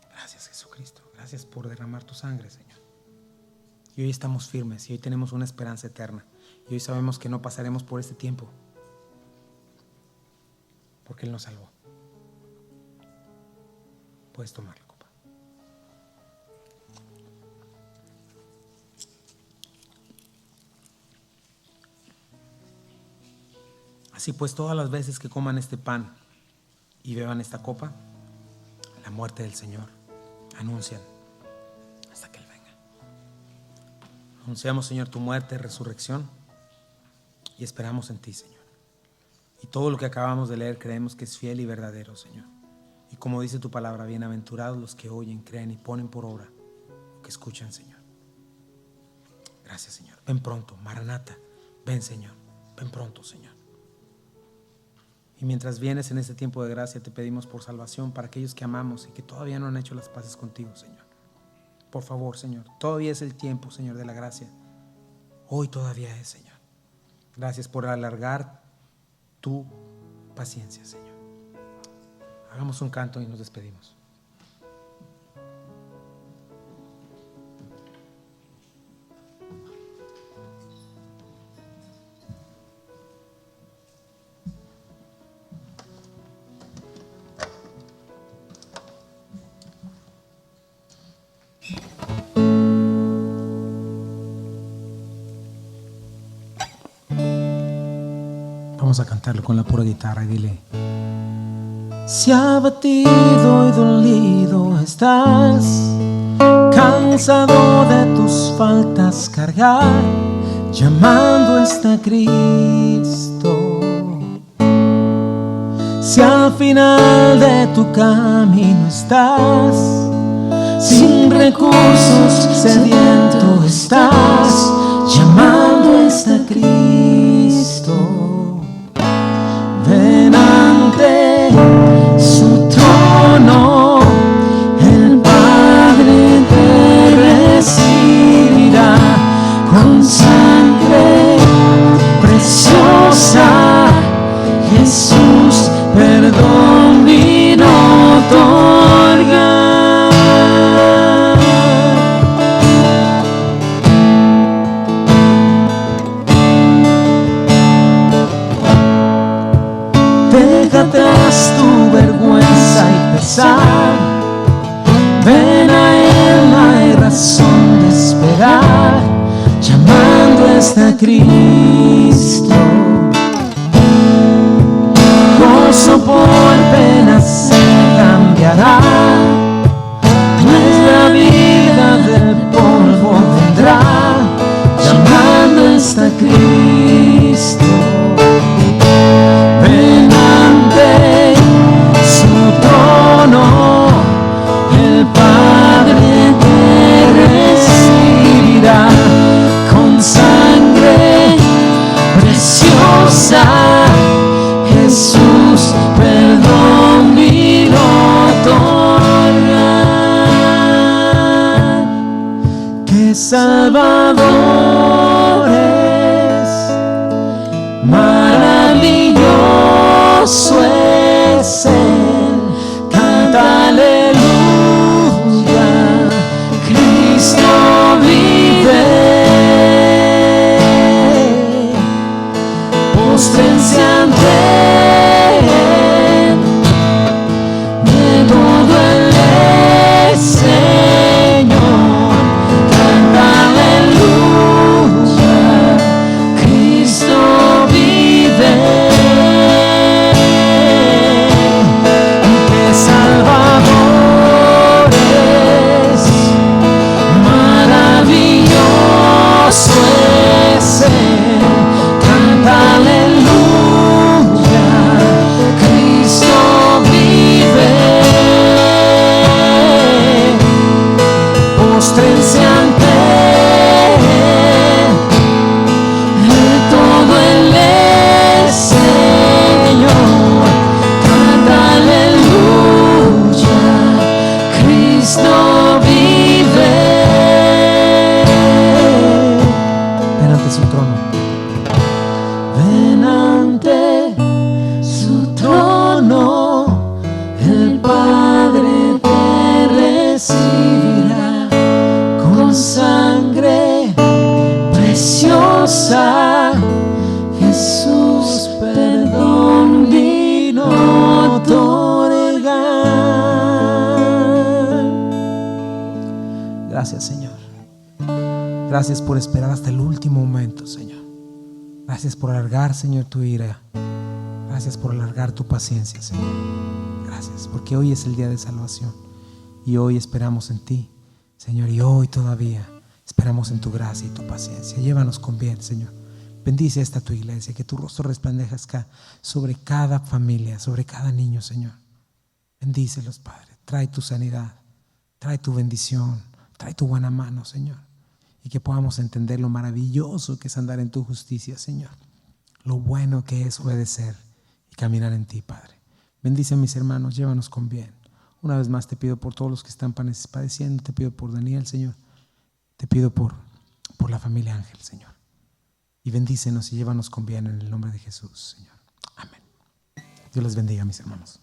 Gracias, Jesucristo, gracias por derramar tu sangre, Señor. Y hoy estamos firmes y hoy tenemos una esperanza eterna y hoy sabemos que no pasaremos por este tiempo porque Él nos salvó. Puedes tomarlo. Así pues, todas las veces que coman este pan y beban esta copa, la muerte del Señor anuncian hasta que Él venga. Anunciamos, Señor, tu muerte, resurrección y esperamos en ti, Señor. Y todo lo que acabamos de leer creemos que es fiel y verdadero, Señor. Y como dice tu palabra, bienaventurados los que oyen, creen y ponen por obra lo que escuchan, Señor. Gracias, Señor. Ven pronto, Maranata. Ven, Señor. Ven pronto, Señor. Y mientras vienes en este tiempo de gracia, te pedimos por salvación para aquellos que amamos y que todavía no han hecho las paces contigo, Señor. Por favor, Señor, todavía es el tiempo, Señor, de la gracia. Hoy todavía es, Señor. Gracias por alargar tu paciencia, Señor. Hagamos un canto y nos despedimos. Vamos a cantarlo con la pura guitarra y dile: si abatido y dolido estás, cansado de tus faltas cargar, llamando está Cristo. Si al final de tu camino estás, sin recursos, sediento estás, llamando está Cristo. Ven ante su trono, el Padre te recibirá. perdón vino a otorgar. Deja atrás tu vergüenza y pesar. Ven a Él, no hay razón de esperar. Llamando está Cristo. Gozo por penas se cambiará. Nuestra vida del polvo vendrá. Llamando está Cristo. Ven ante su trono, el Padre te recibirá con sangre preciosa. Jesús perdón vino a otorgar. Que Salvador es, maravilloso es Él. Canta aleluya, Cristo vive. Póstrense ante Él, de todo Él es Señor. Canta aleluya, Cristo vive. Y que Salvador es, maravilloso es Él. Canta aleluya, Cristo vive. Póstrense ante Él, de todo Él es Señor. Canta aleluya, Cristo vive. Ven ante su trono. Ven ante su trono, el Padre te recibirá con sangre preciosa. Jesús perdón vino a otorgar. Gracias, Señor. Gracias por esperar hasta el último momento, Señor. Gracias por alargar, Señor, tu ira. Gracias por alargar tu paciencia, Señor. Gracias, porque hoy es el día de salvación. Y hoy esperamos en ti, Señor. Y hoy todavía esperamos en tu gracia y tu paciencia. Llévanos con bien, Señor. Bendice esta tu iglesia. Que tu rostro resplandezca sobre cada familia, sobre cada niño, Señor. Bendícelos, Padre. Trae tu sanidad. Trae tu bendición. Trae tu buena mano, Señor. Y que podamos entender lo maravilloso que es andar en tu justicia, Señor. Lo bueno que es obedecer y caminar en ti, Padre. Bendice a mis hermanos, llévanos con bien. Una vez más te pido por todos los que están padeciendo. Te pido por Daniel, Señor. Te pido por la familia Ángel, Señor. Y bendícenos y llévanos con bien en el nombre de Jesús, Señor. Amén. Dios les bendiga, mis hermanos.